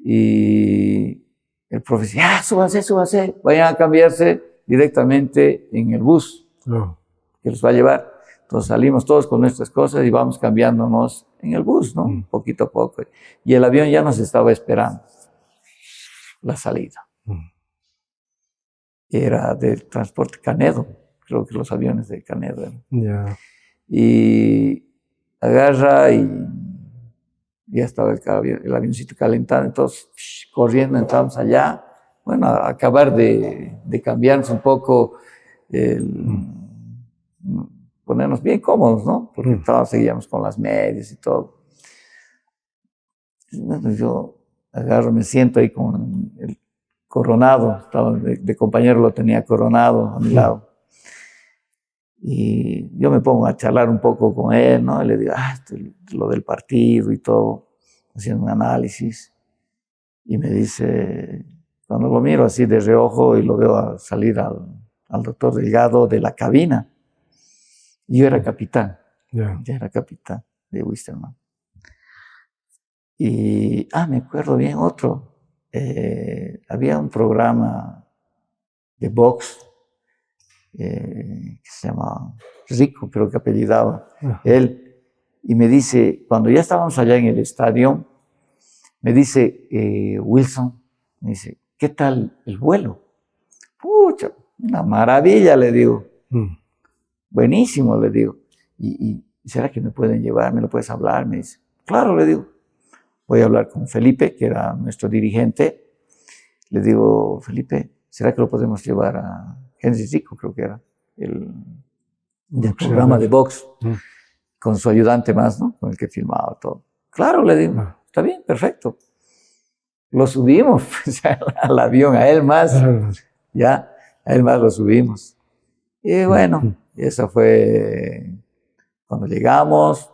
Y el profe dice, súbanse, vayan a cambiarse directamente en el bus que los va a llevar. Entonces salimos todos con nuestras cosas y vamos cambiándonos en el bus, ¿no? Poquito a poco. Y el avión ya nos estaba esperando, la salida. Era del transporte Canedo, creo que los aviones de Canedo eran. Y agarra y Ya estaba el avioncito calentando, entonces corriendo entramos allá. Bueno, a acabar de cambiarnos un poco, ponernos bien cómodos, ¿no? Porque todos seguíamos con las medias y todo. Bueno, yo agarro, me siento ahí con el Coronado, estaba de compañero, lo tenía Coronado a mi lado. Y yo me pongo a charlar un poco con él, ¿no? Y le digo, lo del partido y todo, haciendo un análisis. Y me dice, cuando lo miro así de reojo y lo veo salir al doctor Delgado de la cabina, y yo era capitán, ya era capitán de Wisterman. Y, me acuerdo bien otro, había un programa de box que se llama Rico, creo que apellidaba él, y me dice, cuando ya estábamos allá en el estadio, me dice, Wilson, me dice, ¿qué tal el vuelo? Pucha, una maravilla, le digo. Buenísimo, le digo. ¿Y será que me pueden llevar? ¿Me lo puedes hablar? Me dice, claro, le digo. Voy a hablar con Felipe, que era nuestro dirigente. Le digo, Felipe, ¿será que lo podemos llevar a Henry Rico? Creo que era el programa de box, con su ayudante más, ¿no? Con el que filmaba todo. Claro, le digo, está bien, perfecto. Lo subimos pues, al avión, a él más, ya, a él más lo subimos. Y bueno, eso fue cuando llegamos.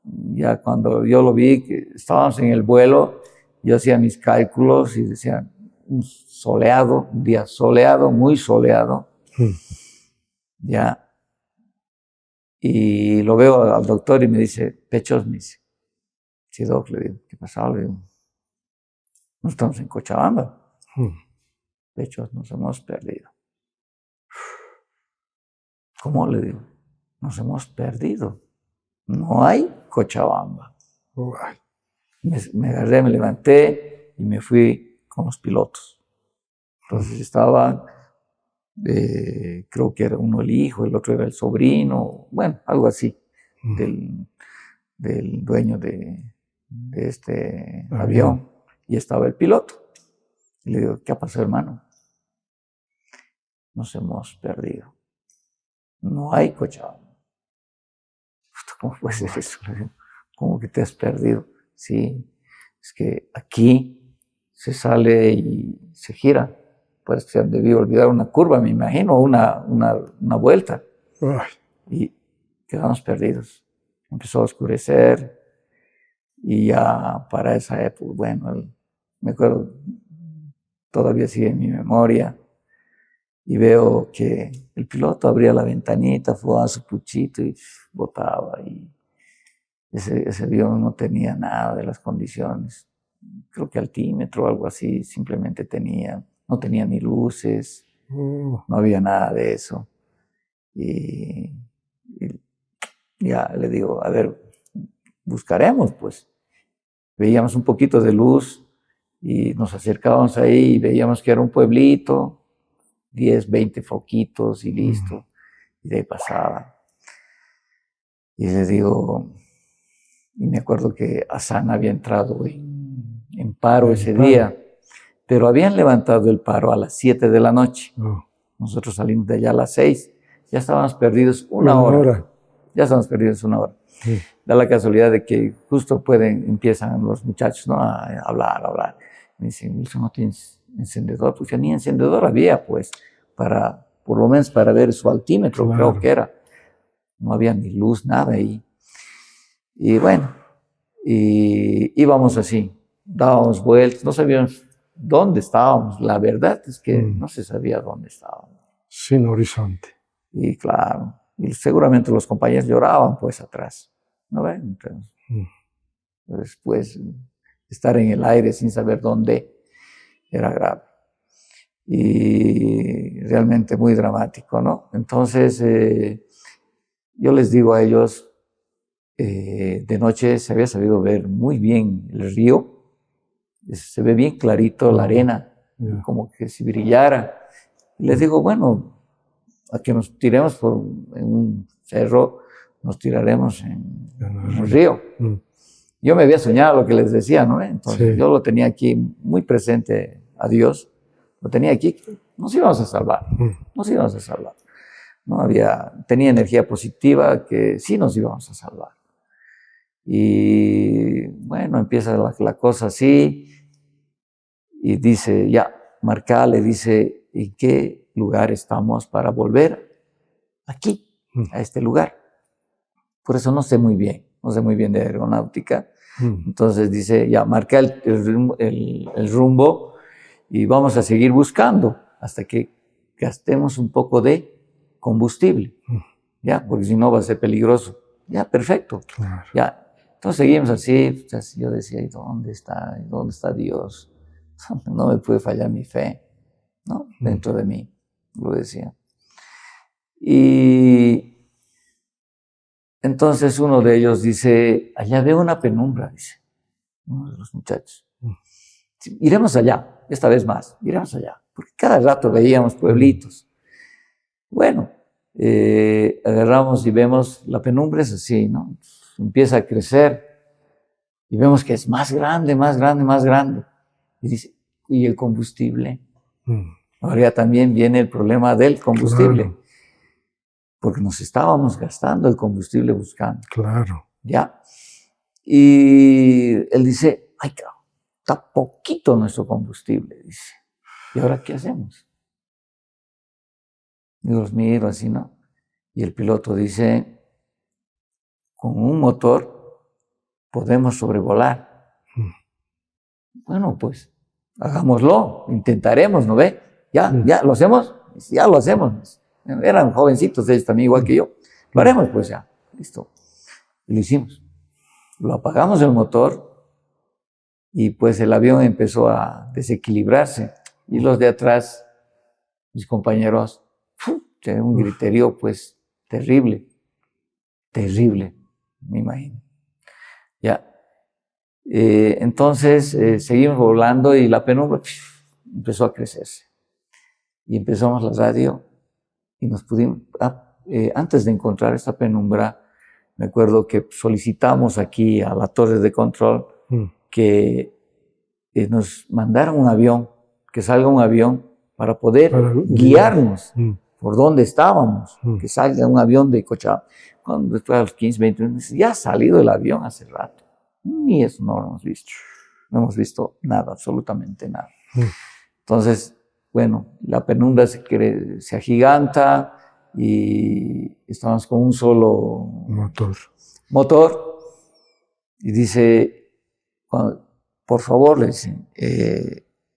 Ya cuando yo lo vi, que estábamos en el vuelo, yo hacía mis cálculos y decía, un día soleado, muy soleado. Ya. Y lo veo al doctor y me dice, Pechos, me dice, sí, doc, le digo, ¿qué pasó? Le digo, no estamos en Cochabamba. Pechos, nos hemos perdido. ¿Cómo? Le digo, nos hemos perdido. No hay Cochabamba. Me agarré, me levanté y me fui con los pilotos. Entonces estaban, creo que era uno el hijo, el otro era el sobrino, bueno, algo así, del dueño de este avión. Y estaba el piloto. Y le digo, ¿qué ha pasado, hermano? Nos hemos perdido. No hay Cochabamba. ¿Cómo puede ser eso? ¿Cómo que te has perdido? Sí, es que aquí se sale y se gira. Pues se debió olvidar una curva, me imagino, una vuelta. Y quedamos perdidos. Empezó a oscurecer y ya para esa época, bueno, me acuerdo, todavía sigue en mi memoria, y veo que el piloto abría la ventanita, fumaba su puchito y botaba. Y ese avión no tenía nada de las condiciones. Creo que altímetro o algo así, simplemente no tenía ni luces, no había nada de eso. Y ya le digo, a ver, buscaremos, pues. Veíamos un poquito de luz y nos acercábamos ahí y veíamos que era un pueblito, 10, 20 foquitos y listo. Y de ahí pasaba. Y le digo, y me acuerdo que Hassan había entrado en paro ese día, pero habían levantado el paro a las 7 de la noche. Nosotros salimos de allá a las 6. Ya estábamos perdidos una hora. Ya estábamos perdidos una hora. Da la casualidad de que justo empiezan los muchachos, ¿no? A hablar. Me dicen, Wilson, ¿no tienes encendedor? Pues ya ni encendedor había, pues, por lo menos para ver su altímetro, creo que era. No había ni luz, nada ahí. Y bueno, íbamos así, dábamos vueltas, no sabíamos dónde estábamos. La verdad es que no se sabía dónde estábamos. Sin horizonte. Y claro, y seguramente los compañeros lloraban pues atrás, ¿no ven? Entonces, después, estar en el aire sin saber dónde era grave. Y realmente muy dramático, ¿no? Entonces, yo les digo a ellos, de noche se había sabido ver muy bien el río, se ve bien clarito la arena, como que si brillara. Y les digo, bueno, a que nos tiremos en un cerro, nos tiraremos en el río. Yo me había soñado lo que les decía, ¿no? Entonces Sí. yo lo tenía aquí muy presente a Dios, lo tenía aquí, nos íbamos a salvar, nos íbamos a salvar. No tenía energía positiva que sí nos íbamos a salvar. Y bueno, empieza la cosa así y dice, ya, Marcá le dice, ¿en qué lugar estamos para volver aquí, a este lugar? Por eso no sé muy bien de aeronáutica. Entonces dice, ya, marca el rumbo y vamos a seguir buscando hasta que gastemos un poco de combustible, ya, porque si no va a ser peligroso. Ya, perfecto. Claro. Ya. Entonces seguimos así, yo decía, ¿y dónde está? ¿Dónde está Dios? No me puede fallar mi fe, ¿no? Dentro de mí, lo decía. Y entonces uno de ellos dice, allá veo una penumbra, dice, uno de los muchachos. Iremos allá, esta vez más, iremos allá, porque cada rato veíamos pueblitos. Bueno, agarramos y vemos, la penumbra es así, ¿no? Empieza a crecer y vemos que es más grande, más grande, más grande. Y dice, ¿y el combustible? Ahora ya también viene el problema del combustible. Claro. Porque nos estábamos gastando el combustible buscando. Claro. ¿Ya? Y él dice, ay, está poquito nuestro combustible, dice. ¿Y ahora qué hacemos? Y los miro así, ¿no? Y el piloto dice, con un motor podemos sobrevolar. Bueno, pues, hagámoslo, intentaremos, ¿no ve? Ya, ¿lo hacemos? Ya lo hacemos. Eran jovencitos ellos también, igual que yo. Lo haremos, pues ya. Listo. Y lo hicimos. Lo apagamos el motor y pues el avión empezó a desequilibrarse. Y los de atrás, mis compañeros, un griterío pues terrible. Terrible, me imagino. Ya. Entonces seguimos volando y la penumbra empezó a crecerse. Y empezamos la radio y nos pudimos, antes de encontrar esta penumbra, me acuerdo que solicitamos aquí a la torre de control que nos mandaran un avión, que salga un avión para poder guiarnos por dónde estábamos, que salga un avión de Cochabamba. Cuando después a los 15, 20 minutos, ya ha salido el avión hace rato. Ni eso no lo hemos visto. No hemos visto nada, absolutamente nada. Entonces, bueno, la penumbra se agiganta y estamos con un solo motor. Y dice, por favor, le dicen,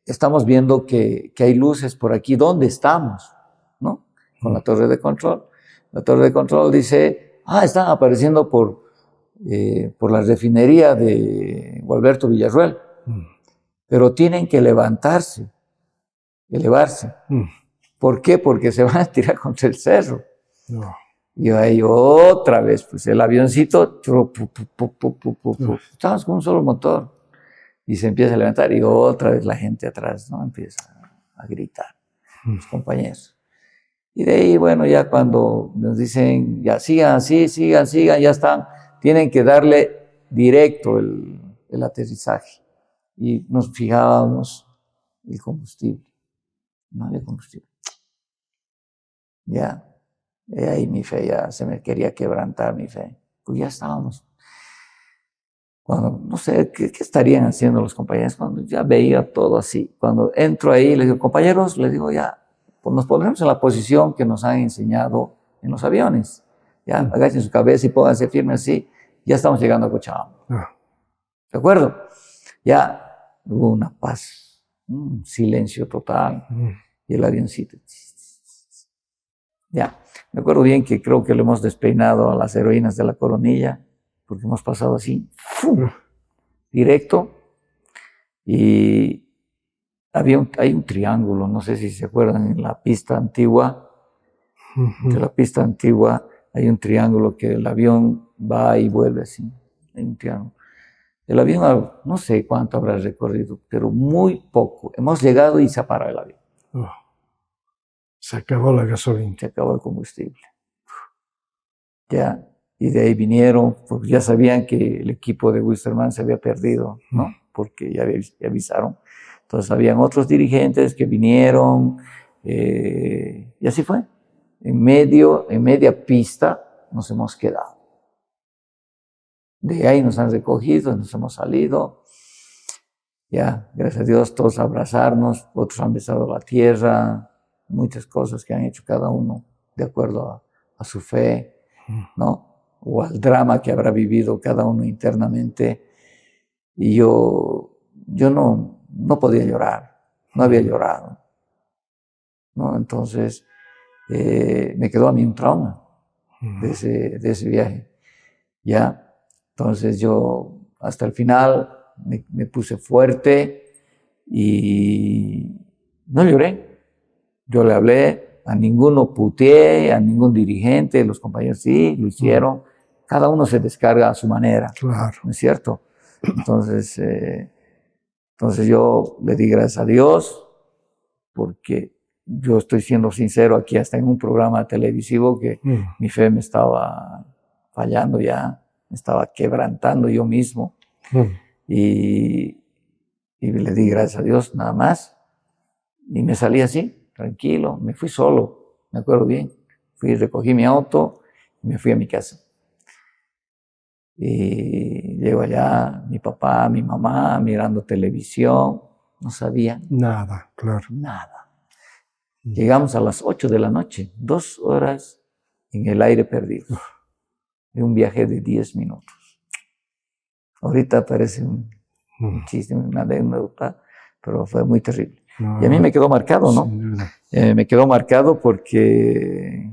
estamos viendo que hay luces por aquí. ¿Dónde estamos? ¿No? Con la torre de control. La torre de control dice, están apareciendo por la refinería de Gualberto Villarruel. Pero tienen que elevarse. ¿Por qué? Porque se van a tirar contra el cerro. No. Y ahí otra vez, pues el avioncito, estamos con un solo motor. Y se empieza a levantar y otra vez la gente atrás, ¿no? Empieza a gritar, los compañeros. Y de ahí, bueno, ya cuando nos dicen, ya sigan así, sigan, ya están, tienen que darle directo el aterrizaje. Y nos fijábamos el combustible. No había combustible. Ya, ahí mi fe ya se me quería quebrantar mi fe. Pues ya estábamos. Cuando, no sé, ¿qué estarían haciendo los compañeros? Cuando ya veía todo así. Cuando entro ahí, les digo, compañeros, les digo, ya, pues nos pondremos en la posición que nos han enseñado en los aviones. Ya, agachen su cabeza y pónganse firmes así. Ya estamos llegando a Cochabamba. ¿De acuerdo? Ya hubo una paz, un silencio total. Y el avioncito. Ya, me acuerdo bien que creo que le hemos despeinado a las heroínas de la Coronilla, porque hemos pasado así, ¡fum! Directo, y hay un triángulo, no sé si se acuerdan, en la pista antigua, entre la pista antigua hay un triángulo que el avión va y vuelve así, hay un triángulo. El avión, no sé cuánto habrá recorrido, pero muy poco. Hemos llegado y se ha parado el avión. Se acabó la gasolina. Se acabó el combustible. Ya. y de ahí vinieron, porque ya sabían que el equipo de Wilstermann se había perdido, ¿no? Porque ya avisaron. Entonces habían otros dirigentes que vinieron, y así fue. En media pista nos hemos quedado. De ahí nos han recogido, nos hemos salido. Ya, gracias a Dios, todos a abrazarnos, otros han besado la tierra, muchas cosas que han hecho cada uno de acuerdo a su fe, ¿no? O al drama que habrá vivido cada uno internamente. Y yo no podía llorar, no había llorado, ¿no? Entonces, me quedó a mí un trauma de ese viaje, ¿ya? Entonces yo hasta el final me puse fuerte y no lloré. Yo le hablé, a ninguno puteé, a ningún dirigente, los compañeros sí, lo hicieron. Cada uno se descarga a su manera, Claro. ¿no es cierto? Entonces yo le di gracias a Dios porque yo estoy siendo sincero aquí hasta en un programa televisivo que mi fe me estaba fallando ya, me estaba quebrantando yo mismo. Y le di gracias a Dios nada más. Y me salí así, tranquilo, me fui solo, me acuerdo bien. Recogí mi auto y me fui a mi casa. Y llego allá, mi papá, mi mamá, mirando televisión, no sabían. Nada, claro. Nada. Llegamos a las 8 de la noche, 2 horas en el aire perdido, de un viaje de 10 minutos. Ahorita parece un chiste, una anécdota, pero fue muy terrible. Y a mí me quedó marcado, ¿no? Me quedó marcado porque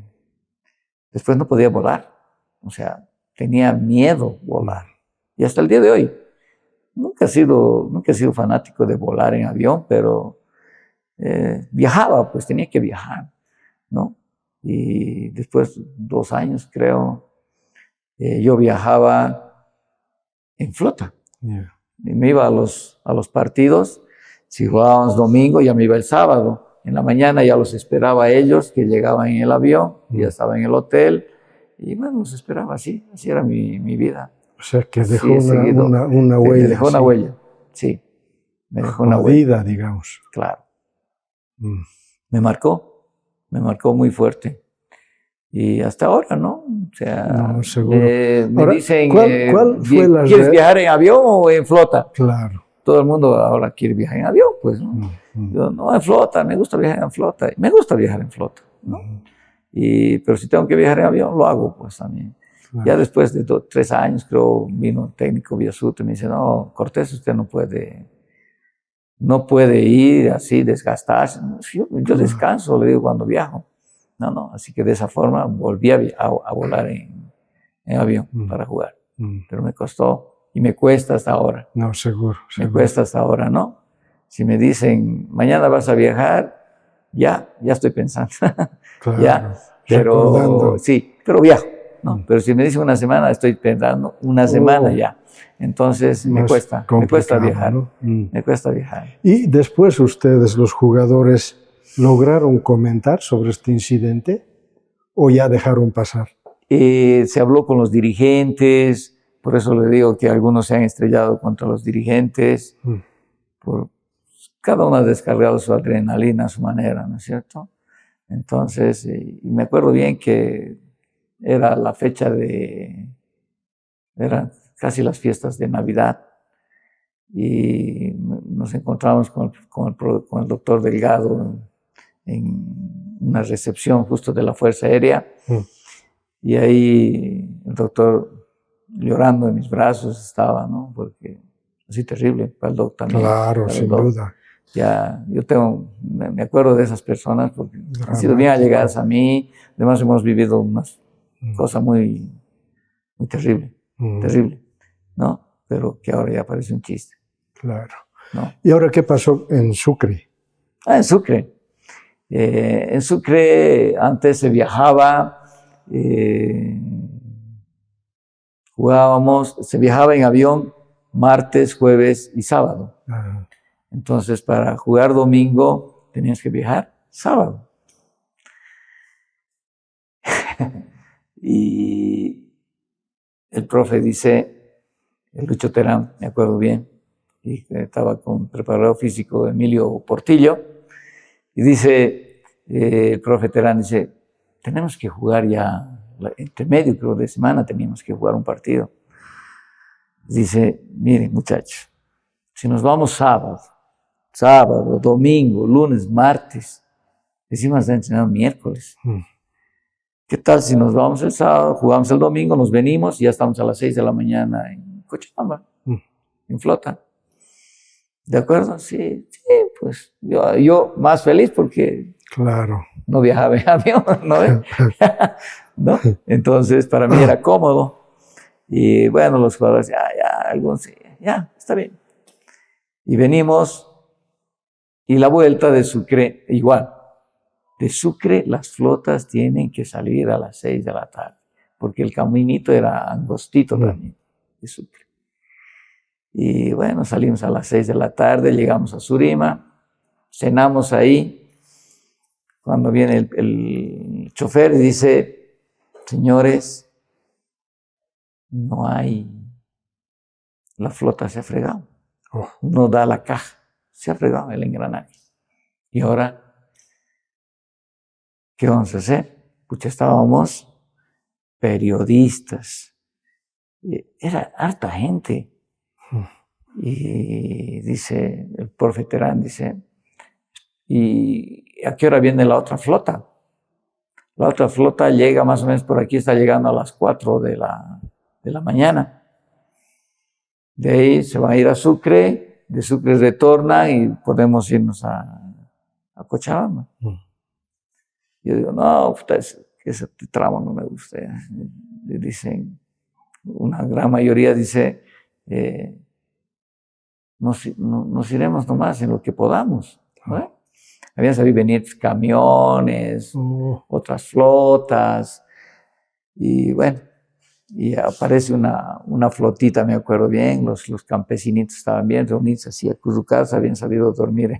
después no podía volar. O sea, tenía miedo volar. Y hasta el día de hoy, nunca he sido fanático de volar en avión, pero viajaba, pues tenía que viajar, ¿no? Y después, 2 años, creo, yo viajaba en flota. Y me iba a los partidos. Si jugábamos domingo, ya me iba el sábado. En la mañana ya los esperaba a ellos, que llegaban en el avión, ya estaba en el hotel. Y bueno, los esperaba así. Así era mi vida. O sea, que dejó una huella. Me dejó una huella, sí. Me dejó una huella. Digamos. Claro. Me marcó muy fuerte. Y hasta ahora, ¿no? O sea, no, seguro. Me dicen, ¿cuál fue la ¿quieres viajar en avión o en flota? Claro. Todo el mundo ahora quiere viajar en avión, pues, ¿no? Yo, no, en flota, me gusta viajar en flota. Me gusta viajar en flota, ¿no? Pero si tengo que viajar en avión, lo hago, pues, también. Claro. Ya después de 3 años, creo, vino un técnico Viasut y me dice, no, Cortés, usted no puede ir así, desgastarse. Yo descanso, le digo, cuando viajo. No, así que de esa forma volví a volar en avión para jugar. Pero me costó y me cuesta hasta ahora. No, seguro. Me cuesta hasta ahora, ¿no? Si me dicen, mañana vas a viajar, ya estoy pensando. Claro, ya, pero sí, pero viajo, ¿no? Pero si me dicen una semana, estoy pensando una semana ya. Entonces me cuesta viajar, ¿no? Me cuesta viajar. Y después ustedes, los jugadores, ¿lograron comentar sobre este incidente o ya dejaron pasar? Se habló con los dirigentes, por eso le digo que algunos se han estrellado contra los dirigentes, cada uno ha descargado su adrenalina a su manera, ¿no es cierto? Entonces, y me acuerdo bien que era la fecha eran casi las fiestas de Navidad, y nos encontramos con el doctor Delgado en una recepción justo de la Fuerza Aérea, y ahí el doctor llorando en mis brazos estaba, ¿no? Porque así terrible para el doctor también. Claro, sin duda. Ya, me acuerdo de esas personas porque han sido bien allegadas a mí. Además hemos vivido una cosa muy, muy terrible, ¿no? Pero que ahora ya parece un chiste. Claro. ¿No? ¿Y ahora qué pasó en Sucre? En Sucre. En Sucre antes se viajaba, se viajaba en avión martes, jueves y sábado. Entonces, para jugar domingo tenías que viajar sábado. Y el profe dice, el Lucho Terán, me acuerdo bien, y estaba con preparador físico Emilio Portillo, y dice, el profe Terán dice, tenemos que jugar ya, entre medio creo de semana teníamos que jugar un partido. Dice, miren muchachos, si nos vamos sábado, domingo, lunes, martes, decimos de entrenar miércoles. ¿Qué tal si nos vamos el sábado, jugamos el domingo, nos venimos y ya estamos a las 6 de la mañana en Cochabamba, en flota? ¿De acuerdo? Sí, pues yo más feliz porque claro, no viajaba en avión, ¿no? ¿No? Entonces para mí era cómodo. Y bueno, los jugadores, algunos, sí, ya, está bien. Y venimos, y la vuelta de Sucre, igual. De Sucre las flotas tienen que salir a las 6 de la tarde, porque el caminito era angostito también, de Sucre. Y bueno, salimos a las 6 de la tarde, llegamos a Surima, cenamos ahí. Cuando viene el chofer y dice, señores, no hay, la flota se ha fregado, no da la caja, se ha fregado el engranaje. Y ahora, ¿qué vamos a hacer? Pucha, estábamos periodistas, era harta gente. Y dice, el profe Terán dice, ¿y a qué hora viene la otra flota? La otra flota llega más o menos por aquí, está llegando a las 4 de la mañana. De ahí se va a ir a Sucre, de Sucre retorna y podemos irnos a Cochabamba. Yo digo, no, puta, ese tramo no me gusta. Y dicen, una gran mayoría dice, nos iremos nomás en lo que podamos, ¿no? Habían sabido venir camiones, otras flotas, y bueno, y aparece una flotita, me acuerdo bien, los campesinitos estaban bien reunidos, así acurrucados, habían sabido dormir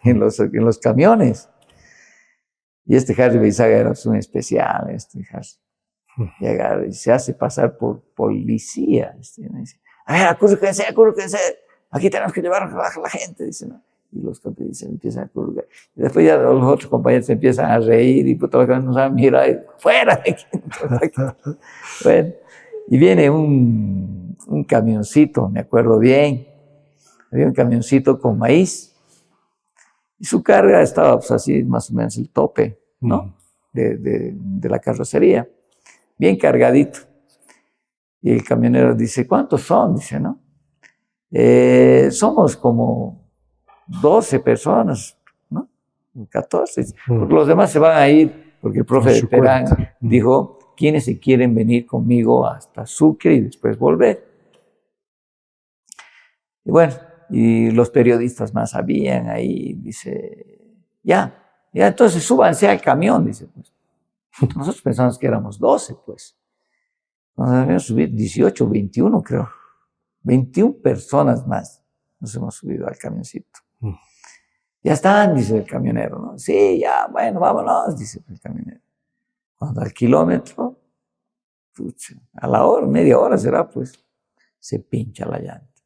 en los camiones. Y este Harry Beizaga era un especial, Harry. Y se hace pasar por policía. Dice, a ver, acurrúquense, aquí tenemos que llevar a la gente, dice, ¿no? Y los campesinos empiezan a acurrucar. Y después ya los otros compañeros se empiezan a reír y todos los que nos han mirado, ¡fuera de aquí! Bueno, y viene un camioncito, me acuerdo bien. Había un camioncito con maíz. Y su carga estaba pues así, más o menos el tope, ¿no? De la carrocería. Bien cargadito. Y el camionero dice, ¿cuántos son? Dice, ¿no? Somos como 12 personas, ¿no? 14. Porque los demás se van a ir, porque el profe Terán dijo, ¿quiénes se quieren venir conmigo hasta Sucre y después volver? Y bueno, y los periodistas más habían ahí, dice, ya, entonces súbanse al camión, dice, pues. Nosotros pensamos que éramos 12, pues. Nos habíamos subido 18, 21, creo. 21 personas más nos hemos subido al camioncito. Ya están, dice el camionero, ¿no? Sí, ya, bueno, vámonos, dice el camionero. Cuando al kilómetro, pucha, a la hora, media hora será, pues, se pincha la llanta.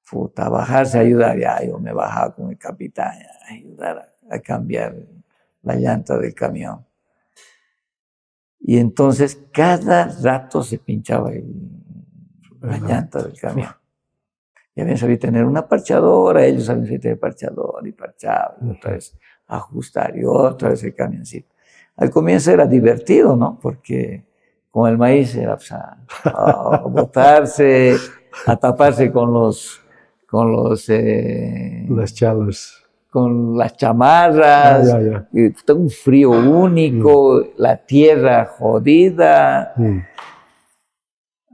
Puta, bajarse a ayudar, ya yo me bajaba con el capitán a ayudar a cambiar la llanta del camión. Y entonces cada rato se pinchaba la llanta del camión. Y habían sabido tener una parchadora, ellos habían sabido tener parchador y parchaba, y otra vez ajustar y otra vez el camioncito. Al comienzo era divertido, ¿no? Porque con el maíz era pues, a botarse, a taparse las chalas, con las chamarras, y un frío único, la tierra jodida.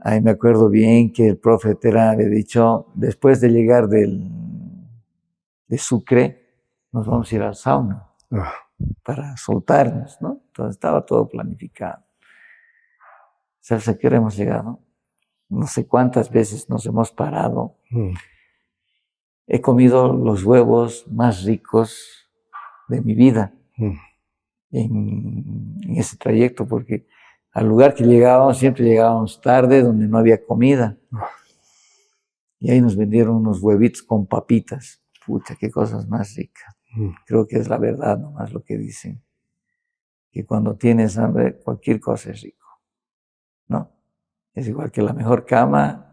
Ahí me acuerdo bien que el profe Terán había dicho, después de llegar de Sucre, nos vamos a ir al sauna para soltarnos, ¿no? Entonces estaba todo planificado. ¿Sabes a qué hora hemos llegado? No sé cuántas veces nos hemos parado. He comido los huevos más ricos de mi vida en ese trayecto, porque al lugar que llegábamos, siempre llegábamos tarde, donde no había comida. Y ahí nos vendieron unos huevitos con papitas. Pucha, qué cosas más ricas. Creo que es la verdad nomás lo que dicen. Que cuando tienes hambre, cualquier cosa es rico, ¿no? Es igual que la mejor cama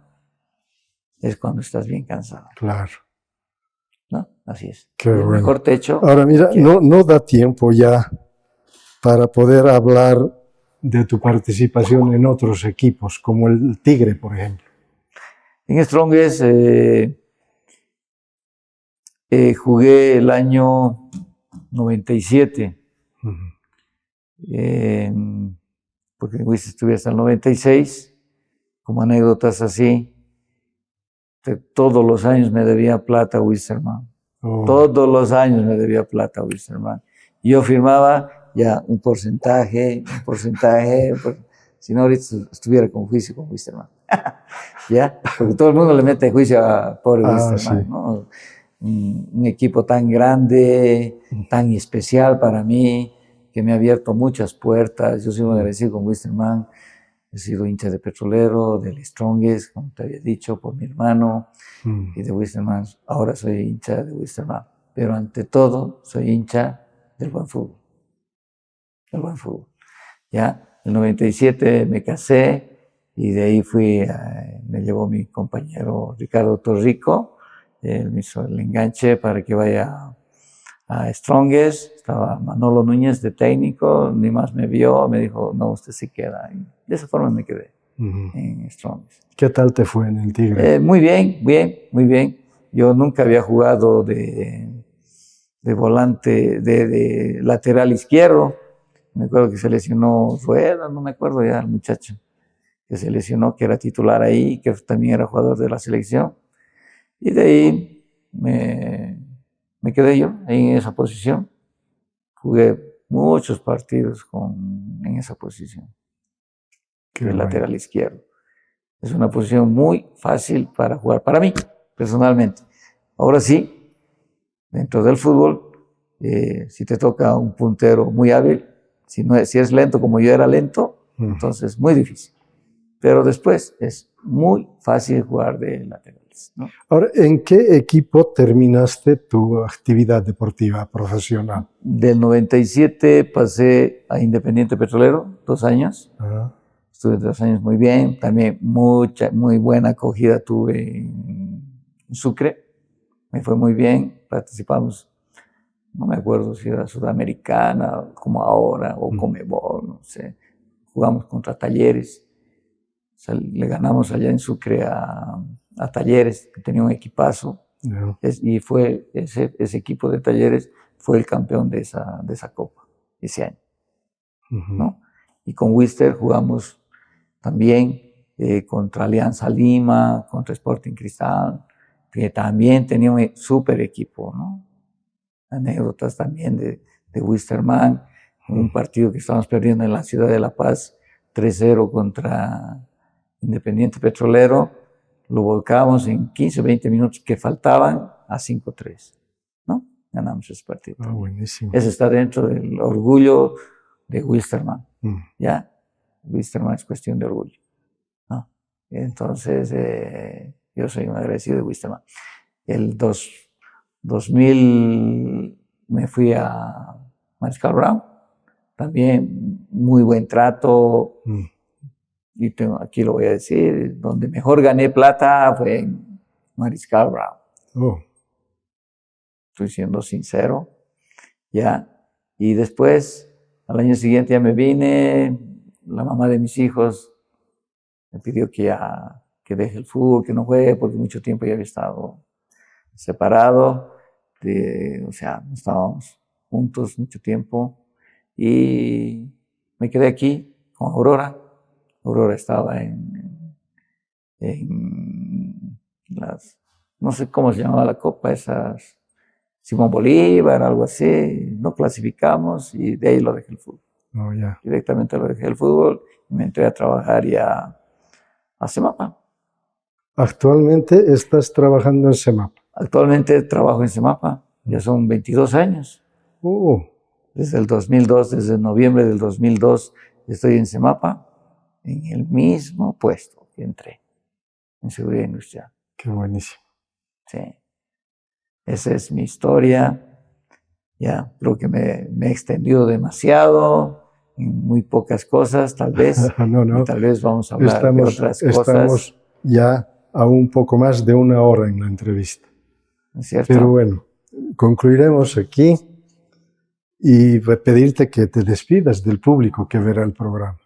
es cuando estás bien cansado. Claro. ¿No? Así es. Qué el bueno. mejor techo. Ahora mira, no da tiempo ya para poder hablar de tu participación en otros equipos, como el Tigre, por ejemplo. En Strongest jugué el año 97. Porque en Wister estuve hasta el 96. Como anécdotas así, todos los años me debía plata a Wisterman. Todos los años me debía plata a Wisterman. Y yo firmaba ya un porcentaje, si no ahorita estuviera con juicio con Wisterman. ¿Ya? Porque todo el mundo le mete juicio a pobre Wisterman, sí. ¿No? Un equipo tan grande, tan especial para mí, que me ha abierto muchas puertas. Yo soy muy agradecido con Wisterman. He sido hincha de Petrolero, del Strongest, como te había dicho, por mi hermano, y de Wisterman. Ahora soy hincha de Wisterman. Pero ante todo, soy hincha del buen fútbol. Del buen fútbol. Ya, en el 97 me casé, y de ahí me llevó mi compañero Ricardo Torrico, él me hizo el enganche para que vaya a Strongest. Estaba Manolo Núñez de técnico, ni más me vio, me dijo, no, usted se queda. Y de esa forma me quedé en Strongest. ¿Qué tal te fue en el Tigre? Muy bien, muy bien. Yo nunca había jugado de volante, de lateral izquierdo. Me acuerdo que se lesionó Rueda, no me acuerdo ya el muchacho que se lesionó, que era titular ahí, que también era jugador de la selección. Y de ahí me quedé yo ahí en esa posición. Jugué muchos partidos en esa posición, de lateral izquierdo. Es una posición muy fácil para jugar, para mí, personalmente. Ahora sí, dentro del fútbol, si te toca un puntero muy hábil, si es lento como yo era lento, entonces muy difícil. Pero después es muy fácil jugar de laterales, ¿no? Ahora, ¿en qué equipo terminaste tu actividad deportiva profesional? Del 97 pasé a Independiente Petrolero, 2 años. Estuve 2 años muy bien. También muy buena acogida tuve en Sucre. Me fue muy bien. Participamos, no me acuerdo si era Sudamericana, como ahora, o Comebol, no sé. Jugamos contra Talleres. O sea, le ganamos allá en Sucre a Talleres, que tenía un equipazo. Y fue ese equipo de Talleres fue el campeón de esa copa ese año, ¿no? Y con Wister jugamos también contra Alianza Lima, contra Sporting Cristal, que también tenía un súper equipo, ¿no? Anécdotas también de Wisterman, un partido que estábamos perdiendo en la ciudad de La Paz, 3-0 contra Independiente Petrolero, lo volcábamos en 15 o 20 minutos que faltaban a 5-3, ¿no? Ganamos ese partido. Buenísimo. Eso está dentro del orgullo de Wisterman, ¿ya? Wisterman es cuestión de orgullo, ¿no? Entonces, yo soy un agradecido de Wisterman. El 2000 me fui a Mariscal Brown, también muy buen trato. Y aquí lo voy a decir, donde mejor gané plata fue en Mariscal Brown. Estoy siendo sincero, ya. Y después, al año siguiente ya me vine, la mamá de mis hijos me pidió que deje el fútbol, que no juegue, porque mucho tiempo ya había estado separado, o sea, no estábamos juntos mucho tiempo, y me quedé aquí con Aurora. Aurora estaba en las, no sé cómo se llamaba la copa, esas, Simón Bolívar, algo así. No clasificamos y de ahí lo dejé el fútbol. Directamente lo dejé el fútbol y me entré a trabajar ya a Semapa. ¿Actualmente estás trabajando en Semapa? Actualmente trabajo en Semapa, ya son 22 años. Desde el 2002, desde noviembre del 2002 estoy en Semapa. en el mismo puesto que entré, en seguridad industrial. Qué buenísimo. Sí. Esa es mi historia. Ya, creo que me he extendido demasiado en muy pocas cosas, tal vez. No. Y tal vez vamos a hablar de otras cosas. Estamos ya a un poco más de 1 hora en la entrevista. ¿Es cierto? Pero bueno, concluiremos aquí y pedirte que te despidas del público que verá el programa.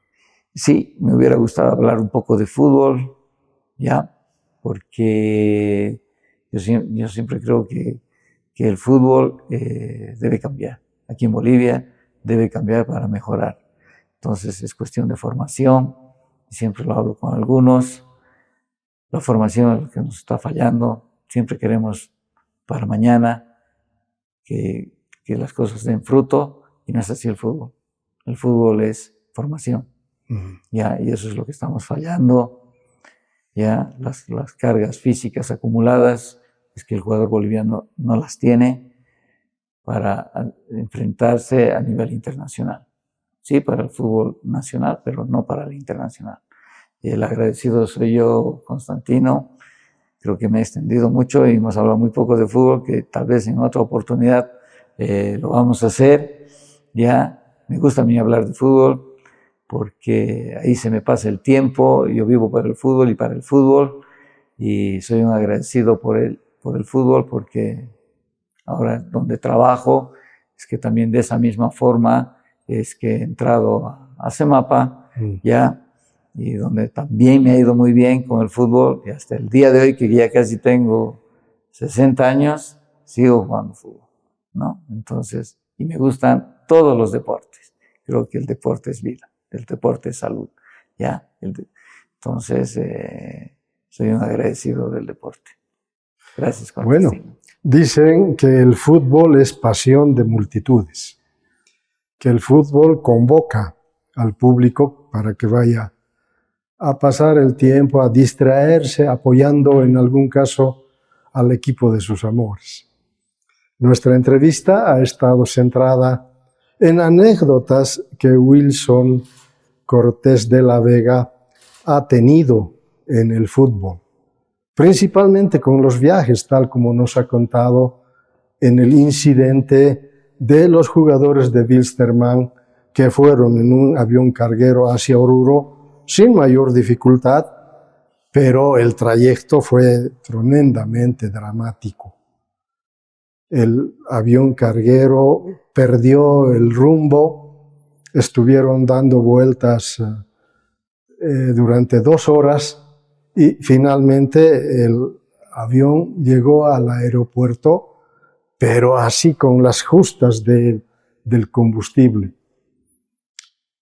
Sí, me hubiera gustado hablar un poco de fútbol, ya, porque yo siempre creo que el fútbol debe cambiar. Aquí en Bolivia debe cambiar para mejorar. Entonces es cuestión de formación, siempre lo hablo con algunos. La formación es lo que nos está fallando. Siempre queremos para mañana que las cosas den fruto, y no es así el fútbol. El fútbol es formación. Ya, y eso es lo que estamos fallando. Ya, las cargas físicas acumuladas es que el jugador boliviano no las tiene para enfrentarse a nivel internacional. Sí, para el fútbol nacional, pero no para el internacional. Y el agradecido soy yo, Constantino. Creo que me he extendido mucho y hemos hablado muy poco de fútbol, que tal vez en otra oportunidad lo vamos a hacer. Ya, me gusta a mí hablar de fútbol, porque ahí se me pasa el tiempo. Yo vivo para el fútbol y para el fútbol, y soy un agradecido por el fútbol, porque ahora donde trabajo es que también de esa misma forma es que he entrado a CEMAPA, ya, y donde también me ha ido muy bien con el fútbol, y hasta el día de hoy, que ya casi tengo 60 años, sigo jugando fútbol, ¿no? Entonces, y me gustan todos los deportes. Creo que el deporte es vida, el deporte es salud, ¿ya? Entonces, soy un agradecido del deporte. Gracias, Constantino. Bueno, dicen que el fútbol es pasión de multitudes, que el fútbol convoca al público para que vaya a pasar el tiempo, a distraerse, apoyando en algún caso al equipo de sus amores. Nuestra entrevista ha estado centrada en anécdotas que Wilson Cortés de la Vega ha tenido en el fútbol, principalmente con los viajes, tal como nos ha contado en el incidente de los jugadores de Wilstermann que fueron en un avión carguero hacia Oruro sin mayor dificultad, pero el trayecto fue tremendamente dramático. El avión carguero perdió el rumbo, estuvieron dando vueltas durante 2 horas y finalmente el avión llegó al aeropuerto, pero así con las justas del combustible.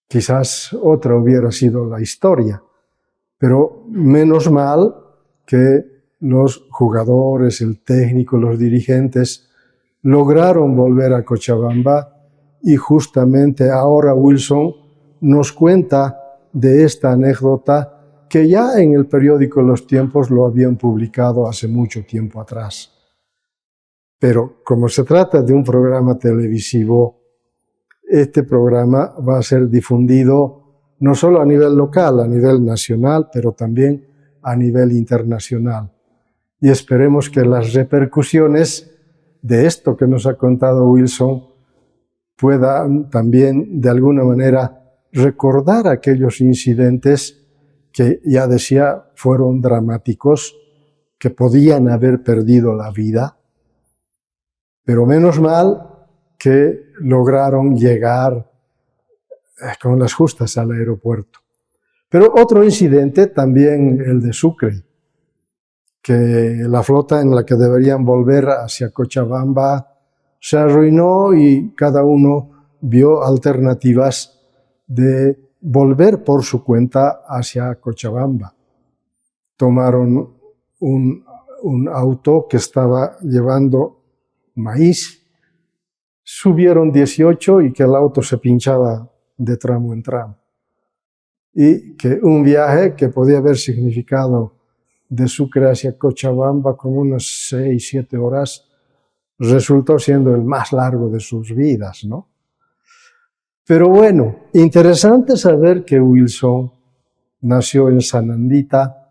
Quizás otra hubiera sido la historia, pero menos mal que los jugadores, el técnico, los dirigentes lograron volver a Cochabamba, y justamente ahora Wilson nos cuenta de esta anécdota que ya en el periódico Los Tiempos lo habían publicado hace mucho tiempo atrás. Pero como se trata de un programa televisivo, este programa va a ser difundido no solo a nivel local, a nivel nacional, pero también a nivel internacional. Y esperemos que las repercusiones de esto que nos ha contado Wilson puedan también de alguna manera recordar aquellos incidentes que, ya decía, fueron dramáticos, que podían haber perdido la vida, pero menos mal que lograron llegar con las justas al aeropuerto. Pero otro incidente, también el de Sucre, que la flota en la que deberían volver hacia Cochabamba se arruinó y cada uno vio alternativas de volver por su cuenta hacia Cochabamba. Tomaron un auto que estaba llevando maíz, subieron 18 y que el auto se pinchaba de tramo en tramo. Y que un viaje que podía haber significado de Sucre hacia Cochabamba como unas 6-7 horas, resultó siendo el más largo de sus vidas, ¿no? Pero bueno, interesante saber que Wilson nació en Sanandita.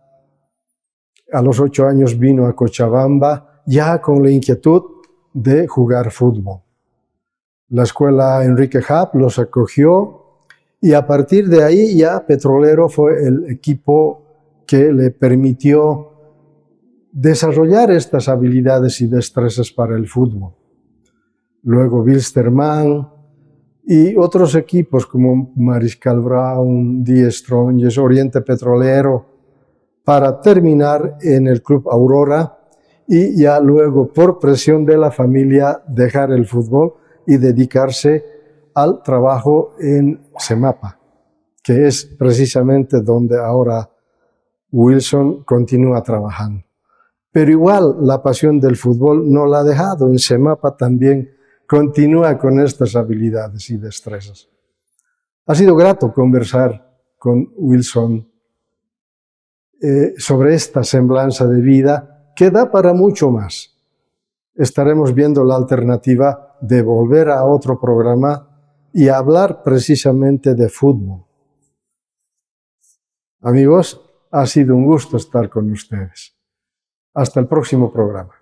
A los 8 años vino a Cochabamba, ya con la inquietud de jugar fútbol. La escuela Enrique Hub los acogió y a partir de ahí ya Petrolero fue el equipo que le permitió desarrollar estas habilidades y destrezas para el fútbol. Luego Wilstermann y otros equipos como Mariscal Brown, Die Strongest, Oriente Petrolero, para terminar en el Club Aurora y ya luego, por presión de la familia, dejar el fútbol y dedicarse al trabajo en Semapa, que es precisamente donde ahora Wilson continúa trabajando. Pero igual la pasión del fútbol no la ha dejado. En Semapa también continúa con estas habilidades y destrezas. Ha sido grato conversar con Wilson sobre esta semblanza de vida que da para mucho más. Estaremos viendo la alternativa de volver a otro programa y hablar precisamente de fútbol. Amigos, ha sido un gusto estar con ustedes. Hasta el próximo programa.